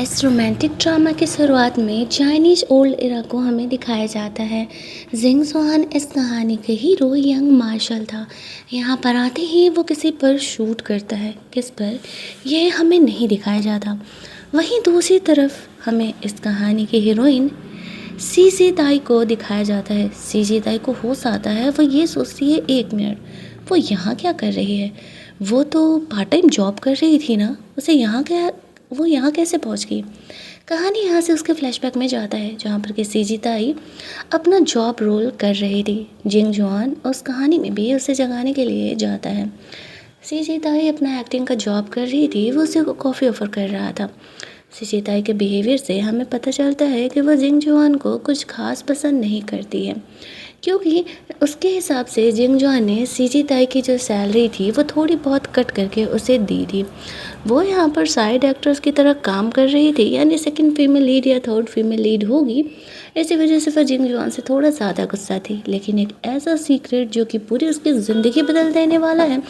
इस romantic drama की शुरुआत में चाइनीज ओल्ड एरा को हमें दिखाया जाता है। जिंग जॉन इस कहानी के हीरो यंग मार्शल था। यहाँ पर आते ही वो किसी पर शूट करता है, किस पर यह हमें नहीं दिखाया जाता। वहीं दूसरी तरफ हमें इस कहानी की हीरोइन सीजी ताई को दिखाया जाता है। सीजी ताई को होश आता है, वो ये सोचती है एक मिनट वो यहाँ क्या कर रही है। वो तो पार्ट टाइम जॉब कर रही थी ना, उसे यहाँ क्या, वो यहाँ कैसे पहुँच गई। कहानी यहाँ से उसके फ्लैशबैक में जाता है जहाँ पर कि सीजी ताई अपना जॉब रोल कर रही थी। जिंग जुआन उस कहानी में भी उसे जगाने के लिए जाता है। सीजी ताई अपना एक्टिंग का जॉब कर रही थी, वो उसे कॉफ़ी ऑफर कर रहा था। सीजी ताई के बिहेवियर से हमें पता चलता है कि वह जिंग जुआन को कुछ खास पसंद नहीं करती है, क्योंकि उसके हिसाब से जिंग जुआन ने सीजी ताई की जो सैलरी थी वो थोड़ी बहुत कट करके उसे दी थी। वो यहाँ पर साइड एक्ट्रेस की तरह काम कर रही थी, यानी सेकंड फीमेल लीड या थर्ड फीमेल लीड होगी। इसी वजह से वह जिंग जुआन से थोड़ा ज़्यादा गुस्सा थी। लेकिन एक ऐसा सीक्रेट जो कि पूरी उसकी ज़िंदगी बदल देने वाला है,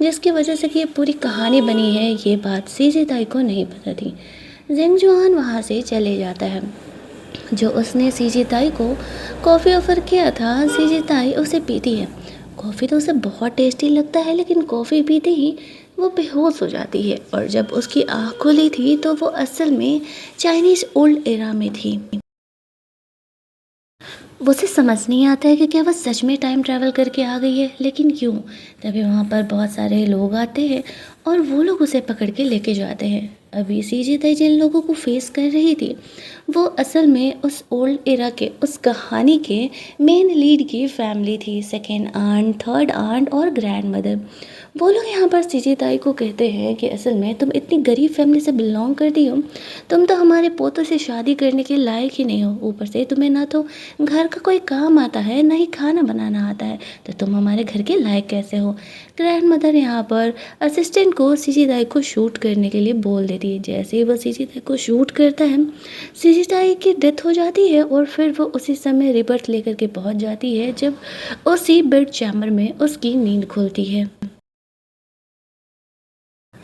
जिसकी वजह से कि ये पूरी कहानी बनी है, ये बात सीजी ताई को नहीं पता थी। जिंग जुआन वहाँ से चले जाता है। जो उसने सीजी ताई को कॉफ़ी ऑफ़र किया था, सीजी ताई उसे पीती है। कॉफ़ी तो उसे बहुत टेस्टी लगता है, लेकिन कॉफ़ी पीते ही वो बेहोश हो जाती है। और जब उसकी आँख खुली थी तो वो असल में चाइनीज़ ओल्ड एरा में थी। उसे समझ नहीं आता है कि क्या वह सच में टाइम ट्रैवल करके आ गई है, लेकिन क्यों। तभी वहाँ पर बहुत सारे लोग आते हैं और वो लोग उसे पकड़ के लेके जाते हैं। अभी सीजी ताई जिन लोगों को फेस कर रही थी, वो असल में उस ओल्ड एरा के, उस कहानी के मेन लीड की फैमिली थी। सेकेंड आंट, थर्ड आंट और ग्रैंड मदर। वो लोग यहाँ पर सीजी ताई को कहते हैं कि असल में तुम इतनी गरीब फैमिली से बिलोंग करती हो, तुम तो हमारे पोतों से शादी करने के लायक ही नहीं हो। ऊपर से तुम्हें ना तो घर का कोई काम आता है, ना ही खाना बनाना आता है, तो तुम हमारे घर के लायक कैसे हो। ग्रैंड मदर यहाँ पर असिस्टेंट को सीजी ताई को शूट करने के लिए बोल देती है। जैसे ही वो सीजी ताई को शूट करता है, सीजी ताई की डेथ हो जाती है और फिर वो उसी समय रिबर्थ लेकर के पहुँच जाती है, जब उसी बेड चैम्बर में उसकी नींद खुलती है।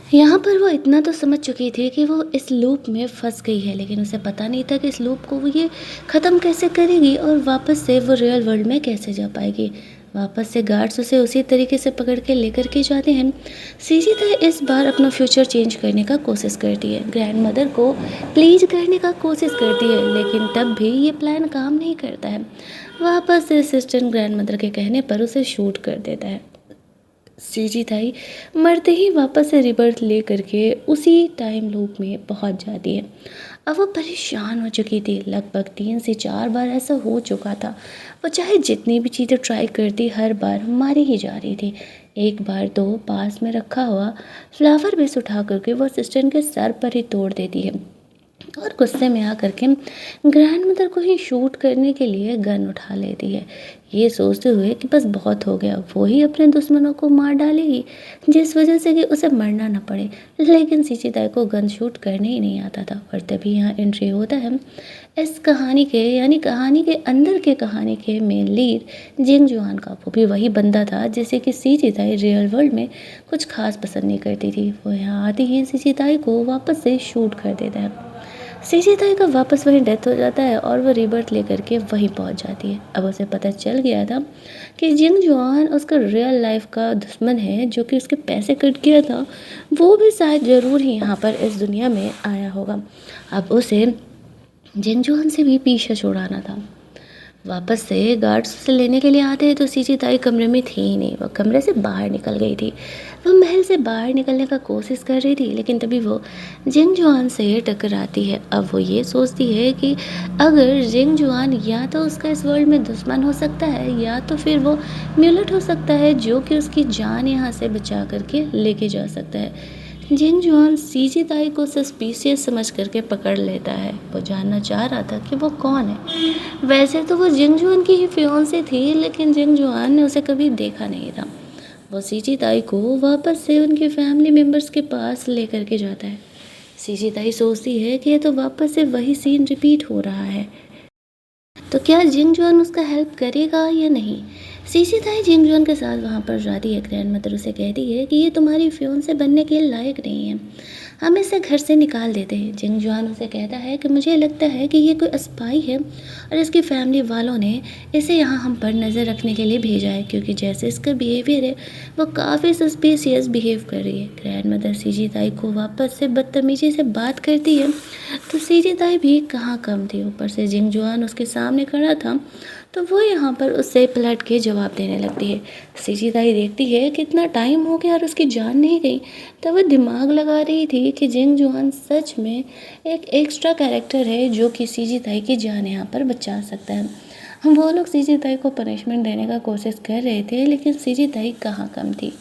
यहाँ पर वो इतना तो समझ चुकी थी कि वो इस लूप में फंस गई है, लेकिन उसे पता नहीं था कि इस लूप को वो ये ख़त्म कैसे करेगी और वापस से वो रियल वर्ल्ड में कैसे जा पाएगी। वापस से गार्ड्स उसे उसी तरीके से पकड़ के लेकर के जाते हैं। सीजी ताई इस बार अपना फ्यूचर चेंज करने का कोशिश करती है, ग्रैंड मदर को प्लीज करने का कोशिश करती है, लेकिन तब भी ये प्लान काम नहीं करता है। वापस से असिस्टेंट ग्रैंड मदर के कहने पर उसे शूट कर देता है। सीजी ताई मरते ही वापस से रिबर्थ ले करके उसी टाइम लूप में पहुंच जाती है। अब वो परेशान हो चुकी थी, लगभग 3 से 4 बार ऐसा हो चुका था। वो चाहे जितनी भी चीज़ें ट्राई करती, हर बार मारी ही जा रही थी। एक बार तो पास में रखा हुआ फ्लावर बेस उठा करके वो असिस्टेंट के सर पर ही तोड़ देती है और गुस्से में आकर के ग्रैंड मदर को ही शूट करने के लिए गन उठा लेती है, ये सोचते हुए कि बस बहुत हो गया, वो ही अपने दुश्मनों को मार डालेगी, जिस वजह से कि उसे मरना न पड़े। लेकिन सीजी ताई को गन शूट करने ही नहीं आता था। और तभी यहाँ एंट्री होता है इस कहानी के, यानी कहानी के अंदर के कहानी के मेन लीड जिंग जुआन का। वो भी वही बंदा था जिसे कि सीजी ताई रियल वर्ल्ड में कुछ खास पसंद नहीं करती थी। वो यहाँ आती ही सीजी ताई को वापस से शूट कर देता है। सीजी ताई का वापस वहीं डेथ हो जाता है और वो रिबर्थ लेकर के वहीं पहुंच जाती है। अब उसे पता चल गया था कि जिंग जुआन उसका रियल लाइफ का दुश्मन है, जो कि उसके पैसे कट किया था, वो भी शायद ज़रूर ही यहाँ पर इस दुनिया में आया होगा। अब उसे जिंग जुआन से भी पीछा छुड़ाना था। वापस से गार्ड्स उसे लेने के लिए आते हैं तो सीजी ताई कमरे में थी ही नहीं, वह कमरे से बाहर निकल गई थी। वह महल से बाहर निकलने का कोशिश कर रही थी, लेकिन तभी वो जिंग जुआन से टकराती है। अब वो ये सोचती है कि अगर जिंग जुआन या तो उसका इस वर्ल्ड में दुश्मन हो सकता है, या तो फिर वो म्यूलेट हो सकता है, जो कि उसकी जान यहाँ से बचा करके लेके जा सकता है। जिंग जुआन सीजी ताई को सस्पिशियस समझ करके पकड़ लेता है। वो जानना चाह रहा था कि वो कौन है। वैसे तो वो जिंग जुआन की ही फियोंसे थी, लेकिन जिंग जुआन ने उसे कभी देखा नहीं था। वो सीजी ताई को वापस से उनके फैमिली मेम्बर्स के पास लेकर के जाता है। सीजी ताई सोचती है कि ये तो वापस से वही सीन रिपीट हो रहा है, तो क्या जिंग जुआन उसका हेल्प करेगा या नहीं। सीसी ताई जिंग जुआन के साथ वहाँ पर जाती है। ग्रैंड मदर उसे कहती है कि ये तुम्हारी फियोंसे बनने के लायक नहीं है। हम इसे घर से निकाल देते हैं। जिंग जुआन उसे कहता है कि मुझे लगता है कि ये कोई स्पाई है और इसकी फैमिली वालों ने इसे यहाँ हम पर नज़र रखने के लिए भेजा है, क्योंकि जैसे इसका बिहेवियर है वो काफ़ी सस्पिशियस बिहेव कर रही है। ग्रैंड मदर सीजी ताई को वापस से बदतमीजी से बात करती है तो सीजी ताई भी कहाँ कम थी। ऊपर से जिंग जुआन उसके सामने खड़ा था तो वो यहाँ पर उससे पलट के जवाब देने लगती है। सीजी ताई देखती है कि इतना टाइम हो गया और उसकी जान नहीं गई, तब वो दिमाग लगा रही थी कि जिंग जुआन सच में एक एक्स्ट्रा कैरेक्टर है जो कि सीजी ताई की जान यहाँ पर बचा सकता है। वो लोग सीजी ताई को पनिशमेंट देने का कोशिश कर रहे थे, लेकिन सीजी ताई कहाँ कम थी।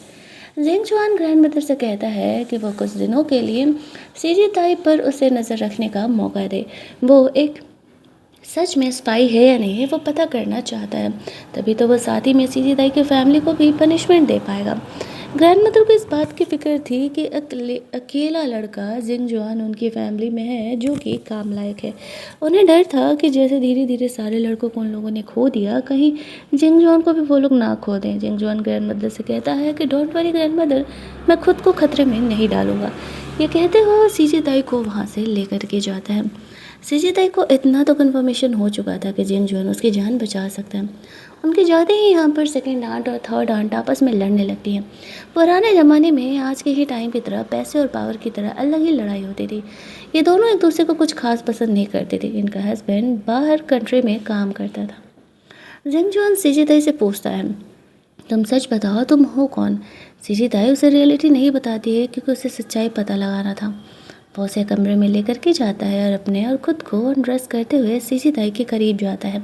जिंग जुआन ग्रैंड मदर से कहता है कि वो कुछ दिनों के लिए सीजी ताई पर उसे नज़र रखने का मौका दे। वो एक सच में स्पाई है या नहीं है वो पता करना चाहता है, तभी तो वो साथ ही में सीजी ताई की फैमिली को भी पनिशमेंट दे पाएगा। ग्रैंड मदर को इस बात की फिक्र थी कि अकेला लड़का जिंग जुआन उनकी फैमिली में है जो कि काम लायक है। उन्हें डर था कि जैसे धीरे धीरे सारे लड़कों को उन लोगों ने खो दिया, कहीं जिंग जुआन को भी वो लोग ना खो दें। जिंग जुआन ग्रैंड मदर से कहता है कि डोंट वरी ग्रैंड मदर, मैं खुद को खतरे में नहीं डालूंगा। ये कहते हुए सीजी ताई को वहाँ से लेकर के जाता है। सीजी ताई को इतना तो कन्फर्मेशन हो चुका था कि जिंग जुआन उसकी जान बचा सकता है। उनके जाते ही यहाँ पर सेकंड आंट और थर्ड आंट आपस में लड़ने लगती हैं। पुराने ज़माने में आज के ही टाइम की तरह पैसे और पावर की तरह अलग ही लड़ाई होती थी। ये दोनों एक दूसरे को कुछ खास पसंद नहीं करते थे। इनका हस्बैंड बाहर कंट्री में काम करता था। जिंग जुआन सीजी ताई से पूछता है, तुम सच बताओ तुम हो कौन। सीजी ताई उसे रियलिटी नहीं बताती है क्योंकि उसे सच्चाई पता लगाना था। वो उसे कमरे में लेकर के जाता है और अपने और खुद को अनड्रेस करते हुए सीजी ताई के करीब जाता है।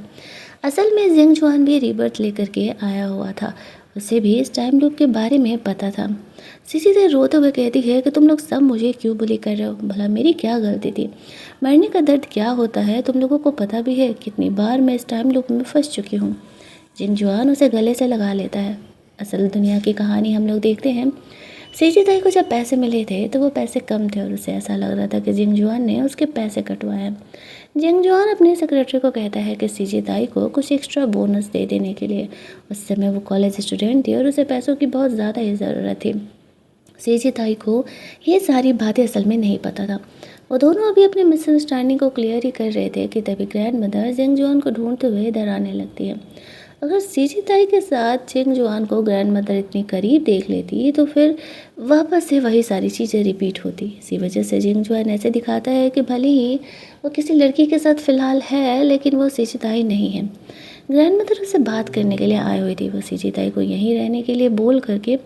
असल में जिंग जुआन भी रीबर्थ लेकर के आया हुआ था। उसे भी इस टाइम लूप के बारे में पता था। सीजी ताई रोते हुए कहती है कि तुम लोग सब मुझे क्यों बुली कर रहे हो, भला मेरी क्या गलती थी। मरने का दर्द क्या होता है तुम लोगों को पता भी है। कितनी बार मैं इस टाइम लूप में फंस चुकी हूँ। जिंग जुआन उसे गले से लगा लेता है। असल दुनिया की कहानी हम लोग देखते हैं। सीजी ताई को जब पैसे मिले थे तो वो पैसे कम थे और उसे ऐसा लग रहा था कि जिंग जुआन ने उसके पैसे कटवाए हैं। जिंग जुआन अपने सेक्रेटरी को कहता है कि सीजी ताई को कुछ एक्स्ट्रा बोनस दे देने के लिए। उस समय वो कॉलेज स्टूडेंट थी और उसे पैसों की बहुत ज़्यादा ही ज़रूरत थी। सीजी ताई को ये सारी बातें असल में नहीं पता था। वो दोनों अभी अपनी मिसअंडरस्टैंडिंग को क्लियर ही कर रहे थे कि तभी ग्रैंड मदर जिंग जुआन को ढूंढते हुए इधर आने लगती है। अगर सीजी ताई के साथ जिंग जुआन को ग्रैंड मदर इतनी करीब देख लेती तो फिर वापस से वही सारी चीज़ें रिपीट होती। इसी वजह से जिंग जुआन ऐसे दिखाता है कि भले ही वो किसी लड़की के साथ फ़िलहाल है, लेकिन वो सीजी ताई नहीं है। ग्रैंड मदर उससे बात करने के लिए आई हुई थी। वो सीजी ताई को यहीं रहने के लिए बोल करके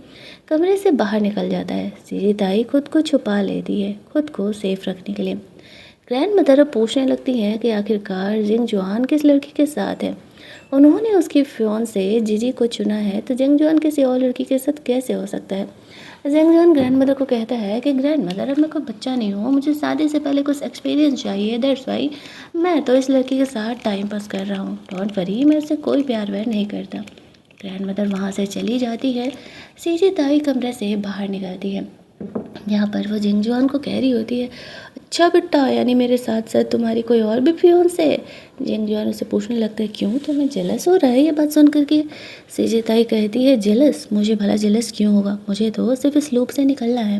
कमरे से बाहर निकल जाता है। सीजी ताई खुद को छुपा लेती है, खुद को सेफ रखने के लिए। ग्रैंड मदर अब पूछने लगती है कि आखिरकार जिंग जुआन किस लड़की के साथ है। उन्होंने उसकी फियांसे जीजी को चुना है तो जिंग जुआन किसी और लड़की के साथ कैसे हो सकता है। जिंग जुआन ग्रैंड मदर को कहता है कि ग्रैंड मदर, अब मैं कोई बच्चा नहीं हूँ, मुझे शादी से पहले कुछ एक्सपीरियंस चाहिए, दैट्स वाई मैं तो इस लड़की के साथ टाइम पास कर रहा हूँ। डोंट वरी, मैं उससे कोई प्यार व्यार नहीं करता। ग्रैंड मदर वहाँ से चली जाती है। सीजी ताई कमरे से बाहर निकलती है। यहाँ पर वो जिंग जुआन को कह रही होती है, अच्छा बेटा, यानी मेरे साथ साथ तुम्हारी कोई और भी फियांसे है। जिंग जुआन उसे पूछने लगता है, क्यों, तुम्हें जेलस हो रहा है ये बात सुन करके। सीजी ताई कहती है, जेलस, मुझे भला जेलस क्यों होगा, मुझे तो सिर्फ इस लूप से निकलना है।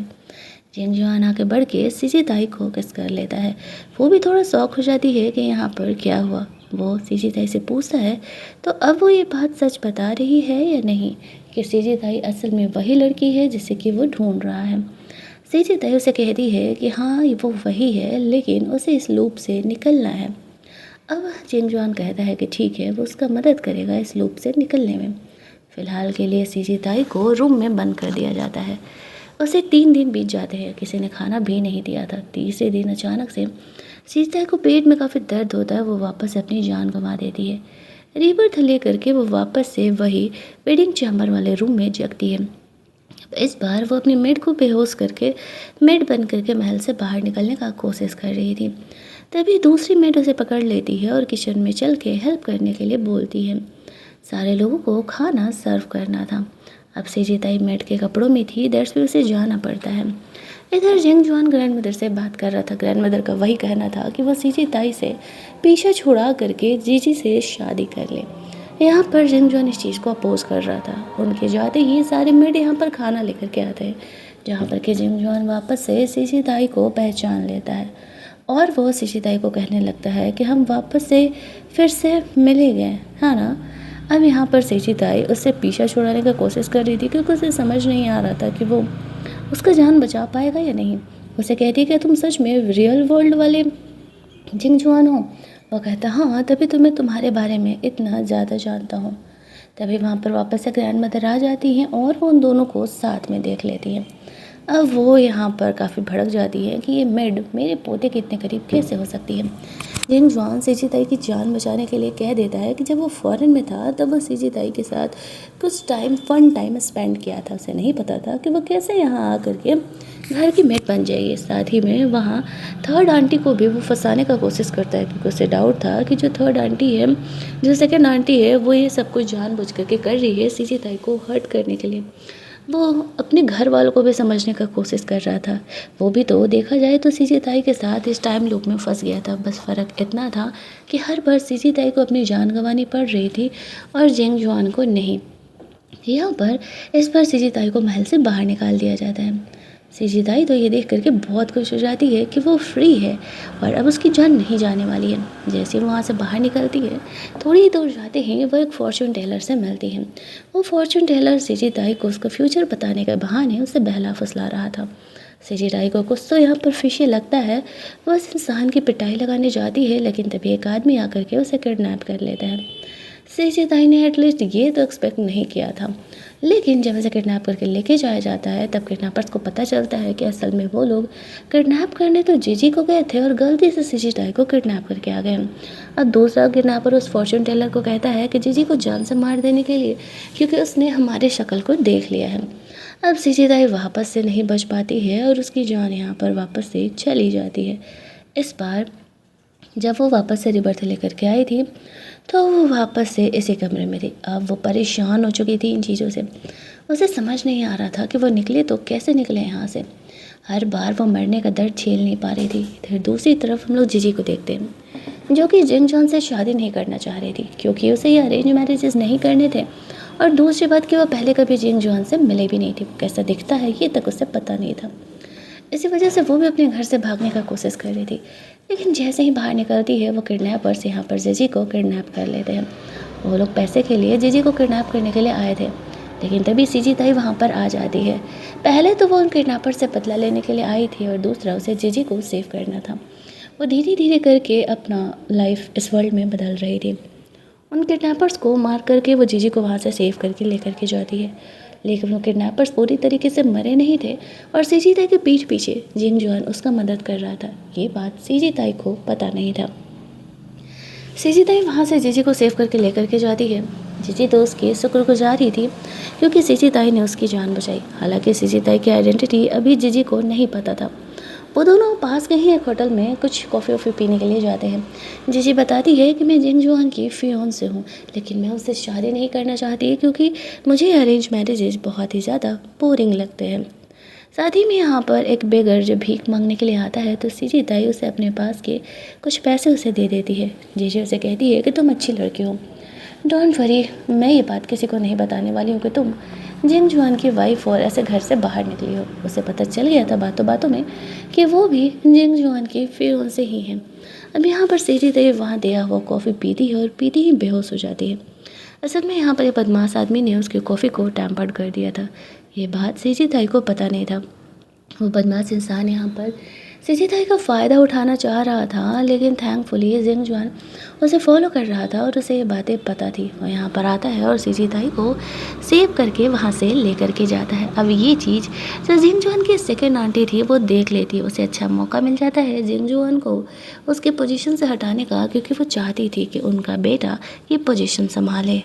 जिंग जुआन आके बढ़ के सीजी ताई को किस कर लेता है। वो भी थोड़ा शौक हो जाती है कि यहाँ पर क्या हुआ। वो सीजी ताई से पूछता है तो अब वो ये बात सच बता रही है या नहीं कि सीजी ताई असल में वही लड़की है जिसे कि वो ढूंढ रहा है। सीजी ताई उसे कहती है कि हाँ वो वही है, लेकिन उसे इस लूप से निकलना है। अब जिंग जुआन कहता है कि ठीक है, वो उसका मदद करेगा इस लूप से निकलने में। फ़िलहाल के लिए सीजी ताई को रूम में बंद कर दिया जाता है। उसे 3 दिन बीत जाते हैं, किसी ने खाना भी नहीं दिया था। तीसरे दिन अचानक से सीजी ताई को पेट में काफ़ी दर्द होता है। वो वापस अपनी जान गंवा देती है। रीबर्थ ले करके वो वापस से वही वेडिंग चैम्बर वाले रूम में जगती है। इस बार वो अपनी मेड को बेहोश करके मेड बन करके महल से बाहर निकलने का कोशिश कर रही थी। तभी दूसरी मेड उसे पकड़ लेती है और किचन में चल के हेल्प करने के लिए बोलती है। सारे लोगों को खाना सर्व करना था। अब सीजी ताई मेड के कपड़ों में थी, दैट्स भी उसे जाना पड़ता है। इधर जिंग जुआन ग्रैंड मदर से बात कर रहा था। ग्रैंड मदर का वही कहना था कि वह सीजी ताई से पीछा छुड़ा करके जीजी से शादी कर ले। यहाँ पर जिंग जुआन इस चीज़ को अपोज कर रहा था। उनके जाते ही सारे मेड यहाँ पर खाना लेकर के आते हैं। जहाँ पर कि जिंग जुआन वापस से सीजी ताई को पहचान लेता है और वो सीजी ताई को कहने लगता है कि हम वापस से फिर से मिले गए, है ना। अब यहाँ पर सीजी ताई उससे पीछा छुड़ाने का कोशिश कर रही थी क्योंकि उसे समझ नहीं आ रहा था कि वो उसका जान बचा पाएगा या नहीं। उसे कहती है कि तुम सच में रियल वर्ल्ड वाले जिंग जुआन हो। वो कहता हाँ, तभी तो मैं तुम्हारे बारे में इतना ज़्यादा जानता हूँ। तभी वहाँ पर वापस से ग्रैंड मदर आ जाती हैं और वो उन दोनों को साथ में देख लेती हैं। अब वो यहाँ पर काफ़ी भड़क जाती है कि ये मेड मेरे पोते के इतने करीब कैसे हो सकती है। जिंग जुआन सीजी ताई की जान बचाने के लिए कह देता है कि जब वो फॉरेन में था तब वो सीजी ताई के साथ कुछ फन टाइम स्पेंड किया था। उसे नहीं पता था कि वो कैसे यहाँ आकर के घर की मेड बन जाएगी। साथ ही में वहाँ थर्ड आंटी को भी वो फंसाने का कोशिश करता है क्योंकि उसे डाउट था कि जो थर्ड आंटी है, जो सेकेंड आंटी है, वो ये सब कुछ जानबूझ करके कर रही है सीजी ताई को हर्ट करने के लिए। वो अपने घर वालों को भी समझने का कोशिश कर रहा था। वो भी तो देखा जाए तो सीजी ताई के साथ इस टाइम लूप में फंस गया था। बस फ़र्क इतना था कि हर बार सीजी ताई को अपनी जान गंवानी पड़ रही थी और जिंग जुआन को नहीं। यहाँ पर इस बार सीजी ताई को महल से बाहर निकाल दिया जाता है। सीजी ताई तो ये देख करके बहुत खुश हो जाती है कि वो फ्री है और अब उसकी जान नहीं जाने वाली है। जैसे वो वहाँ से बाहर निकलती है, थोड़ी ही दूर जाते ही वो एक फॉर्चून टेलर से मिलती है। वो फॉर्चून टेलर सीजी ताई को उसका फ्यूचर बताने के बहाने उसे बहला फुसला रहा था। सीजी ताई को कुछ तो यहाँ पर फिशी लगता है। वो उस इंसान की पिटाई लगाने जाती है लेकिन तभी एक आदमी आकर के उसे किडनैप कर लेता है। सीजी ताई ने एटलीस्ट ये तो एक्सपेक्ट नहीं किया था। लेकिन जब इसे किडनैप करके लेके जाया जाता है तब किडनैपर्स को पता चलता है कि असल में वो लोग किडनैप करने तो जीजी को गए थे और गलती से सीजी ताई को किडनैप करके आ गए। अब दूसरा किडनैपर उस फॉर्चून टेलर को कहता है कि जीजी को जान से मार देने के लिए, क्योंकि उसने हमारे शक्ल को देख लिया है। अब सीजी ताई वापस से नहीं बच पाती है और उसकी जान यहाँ पर वापस से चली जाती है। इस बार जब वो वापस से रिबर्थ लेकर के आई थी तो वो वापस से इसी कमरे में थी। अब वो परेशान हो चुकी थी इन चीज़ों से। उसे समझ नहीं आ रहा था कि वो निकले तो कैसे निकले यहाँ से। हर बार वो मरने का दर्द झेल नहीं पा रही थी। इधर दूसरी तरफ हम लोग जीजी को देखते हैं जो कि जिंग जॉन से शादी नहीं करना चाह रही थी क्योंकि उसे ये अरेंज मैरिजेस नहीं करने थे। और दूसरी बात कि वो पहले कभी जिंग जॉन से मिले भी नहीं थी। कैसा दिखता है ये तक उसे पता नहीं था। इसी वजह से वो भी अपने घर से भागने का कोशिश कर रही थी। लेकिन जैसे ही बाहर निकलती है वो किडनैपर्स यहाँ पर जीजी को किडनैप कर लेते हैं। वो लोग पैसे के लिए जीजी को किडनैप करने के लिए आए थे लेकिन तभी सीजी ताई वहाँ पर आ जाती है। पहले तो वो उन किडनैपर से बदला लेने के लिए आई थी और दूसरा उसे जीजी को सेव करना था। वो धीरे धीरे करके अपना लाइफ इस वर्ल्ड में बदल रही थी। उन किडनैपर्स को मार करके वो जीजी को वहाँ से सेव करके लेकर के जाती है। लेकिन वो किडनैपर्स पूरी तरीके से मरे नहीं थे और सीजी ताई के पीठ पीछे जिंग जुआन उसका मदद कर रहा था। ये बात सीजी ताई को पता नहीं था। सीजी ताई वहाँ से जीजी को सेव करके लेकर के जाती है। जीजी तो उसकी शुक्रगुजार ही थी क्योंकि सीजी ताई ने उसकी जान बचाई। हालांकि सीजी ताई की आइडेंटिटी अभी जीजी को नहीं पता था। वो दोनों पास के ही एक होटल में कुछ कॉफ़ी वॉफ़ी पीने के लिए जाते हैं। जीजी बताती है कि मैं जिंग जुआन की फियोंसे हूँ लेकिन मैं उससे शादी नहीं करना चाहती क्योंकि मुझे अरेंज मैरिजेज बहुत ही ज़्यादा बोरिंग लगते हैं। साथ ही में यहाँ पर एक बेगर जब भीख मांगने के लिए आता है तो सीजी ताई उसे अपने पास के कुछ पैसे उसे दे देती है। जीजी उसे कहती है कि तुम अच्छी लड़की हो, डोंट वरी, मैं ये बात किसी को नहीं बताने वाली हूँ कि तुम जिंग जुआन की वाइफ और ऐसे घर से बाहर निकली हो। उसे पता चल गया था बातों बातों में कि वो भी जिंग जुआन की फियोंसे ही हैं। अब यहाँ पर सीजी ताई वहाँ दिया हुआ कॉफ़ी पीती है और पीती ही बेहोश हो जाती है। असल में यहाँ पर एक बदमाश आदमी ने उसकी कॉफ़ी को टैम्पर्ड कर दिया था। ये बात सीजी ताई को पता नहीं था। वो बदमाश इंसान यहाँ पर सीजी ताई का फ़ायदा उठाना चाह रहा था लेकिन थैंकफुली जिंग जुआन उसे फॉलो कर रहा था और उसे ये बातें पता थी। वो यहाँ पर आता है और सीजी ताई को सेव करके वहाँ से लेकर के जाता है। अब ये चीज़ जो जिंग जुआन की सेकेंड आंटी थी वो देख लेती है। उसे अच्छा मौका मिल जाता है जिंग जुआन को उसके पोजीशन से हटाने का क्योंकि वो चाहती थी कि उनका बेटा ये पोजीशन संभाले।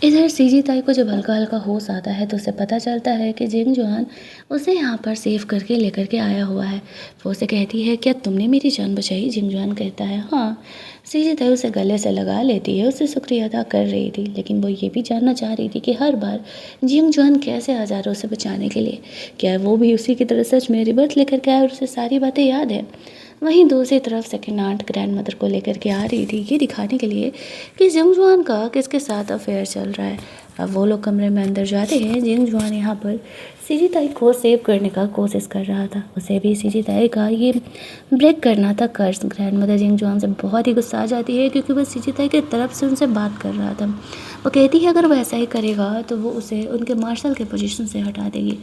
इधर सीजी ताई को जब हल्का हल्का होश आता है तो उसे पता चलता है कि जिंग जुआन उसे यहाँ पर सेव करके लेकर के आया हुआ है। वो उसे कहती है क्या तुमने मेरी जान बचाई? जिंग जुआन कहता है हाँ। सीजी ताई उसे गले से लगा लेती है, उसे शुक्रिया अदा कर रही थी लेकिन वो ये भी जानना चाह रही थी कि हर बार जिंग जुआन कैसे आ जा रहा उसे बचाने के लिए। क्या वो भी उसी की तरह सच में रिबर्थ लेकर के आया और उसे सारी बातें याद है? वहीं दूसरी तरफ सेकंड आंट ग्रैंड मदर को लेकर के आ रही थी ये दिखाने के लिए कि जिंगजुआन का किसके साथ अफेयर चल रहा है। अब वो लोग कमरे में अंदर जाते हैं। जिंगजुआन यहाँ पर सीजी ताई को सेव करने का कोशिश कर रहा था। उसे भी सीजी ताई का ये ब्रेक करना था कर्ज। ग्रैंड मदर जिंगजुआन से बहुत ही गुस्सा आ जाती है क्योंकि वह सीजी ताई की तरफ से उनसे बात कर रहा था। वो कहती है अगर वो ऐसा ही करेगा तो वो उसे उनके मार्शल के पोजीशन से हटा देगी।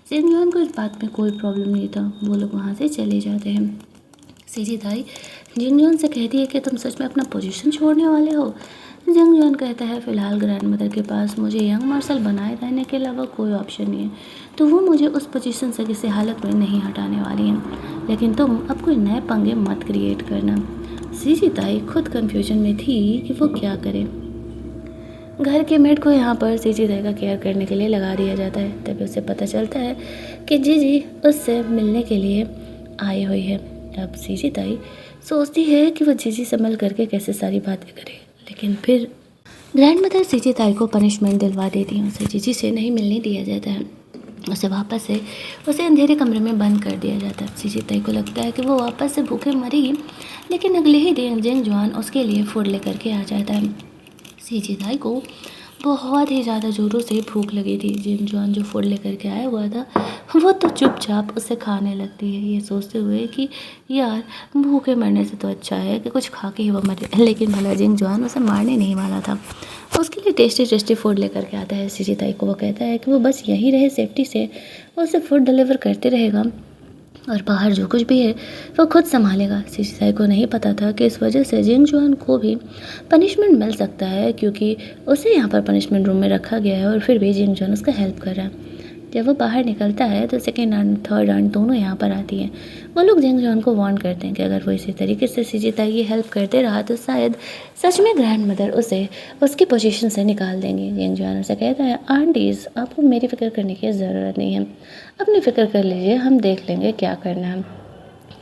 जिंगजुआन को इस बात में कोई प्रॉब्लम नहीं था। वो लोग वहाँ से चले जाते हैं। सीजी ताई जिंगजुआन से कहती है कि तुम सच में अपना पोजीशन छोड़ने वाले हो। जिंगजुआन कहता है फ़िलहाल ग्रैंड मदर के पास मुझे यंग मार्शल बनाए रहने के अलावा कोई ऑप्शन नहीं है, तो वो मुझे उस पोजीशन से किसी हालत में नहीं हटाने वाली हैं। लेकिन तुम अब कोई नए पंगे मत क्रिएट करना। सीजी ताई खुद कन्फ्यूजन में थी कि वो क्या करे। घर के मेड को यहाँ पर सीजी ताई का केयर करने के लिए लगा दिया जाता है। तभी उसे पता चलता है कि जीजी उससे मिलने के लिए आई हुई है। अब सीजी ताई सोचती है कि वो जीजी से मिल करके कैसे सारी बातें करे, लेकिन फिर ग्रैंड मदर सीजी ताई को पनिशमेंट दिलवा देती हैं। उसे जीजी से नहीं मिलने दिया जाता है। उसे वापस से उसे अंधेरे कमरे में बंद कर दिया जाता है। सीजी ताई को लगता है कि वो वापस से भूखे मरेगी, लेकिन अगले ही दिन जिंगजुआन उसके लिए फूड लेकर के आ जाता है। सीजी ताई को बहुत ही ज़्यादा ज़ोरों से भूख लगी थी। जिंगजुआन जो फूड लेकर के आया हुआ था वो तो चुपचाप उसे खाने लगती है, ये सोचते हुए कि यार भूखे मरने से तो अच्छा है कि कुछ खा के ही वो मरे। लेकिन भला जिंगजुआन उसे मारने नहीं वाला था। उसके लिए टेस्टी टेस्टी फूड लेकर के आता है सीजी ताई को। वो कहता है कि वो बस यहीं रहे सेफ्टी से, वो उसे फूड डिलीवर करते रहेगा और बाहर जो कुछ भी है वो खुद संभालेगा। सीजी ताई को नहीं पता था कि इस वजह से जिंगजुआन को भी पनिशमेंट मिल सकता है, क्योंकि उसे यहाँ पर पनिशमेंट रूम में रखा गया है और फिर भी जिंगजुआन उसका हेल्प कर रहा है। जब वो बाहर निकलता है तो सेकेंड आंट थर्ड आंट दोनों यहाँ पर आती हैं। वो लोग जिंगजुआन को वार्न करते हैं कि अगर वो इसी तरीके से सीजी ताई की हेल्प करते रहा तो शायद सच में ग्रैंड मदर उसे उसकी पोजीशन से निकाल देंगी। जिंगजुआन उसे कहता है आंटीज़ आपको मेरी फ़िक्र करने की ज़रूरत नहीं है, अपनी फ़िक्र कर लीजिए, हम देख लेंगे क्या करना है।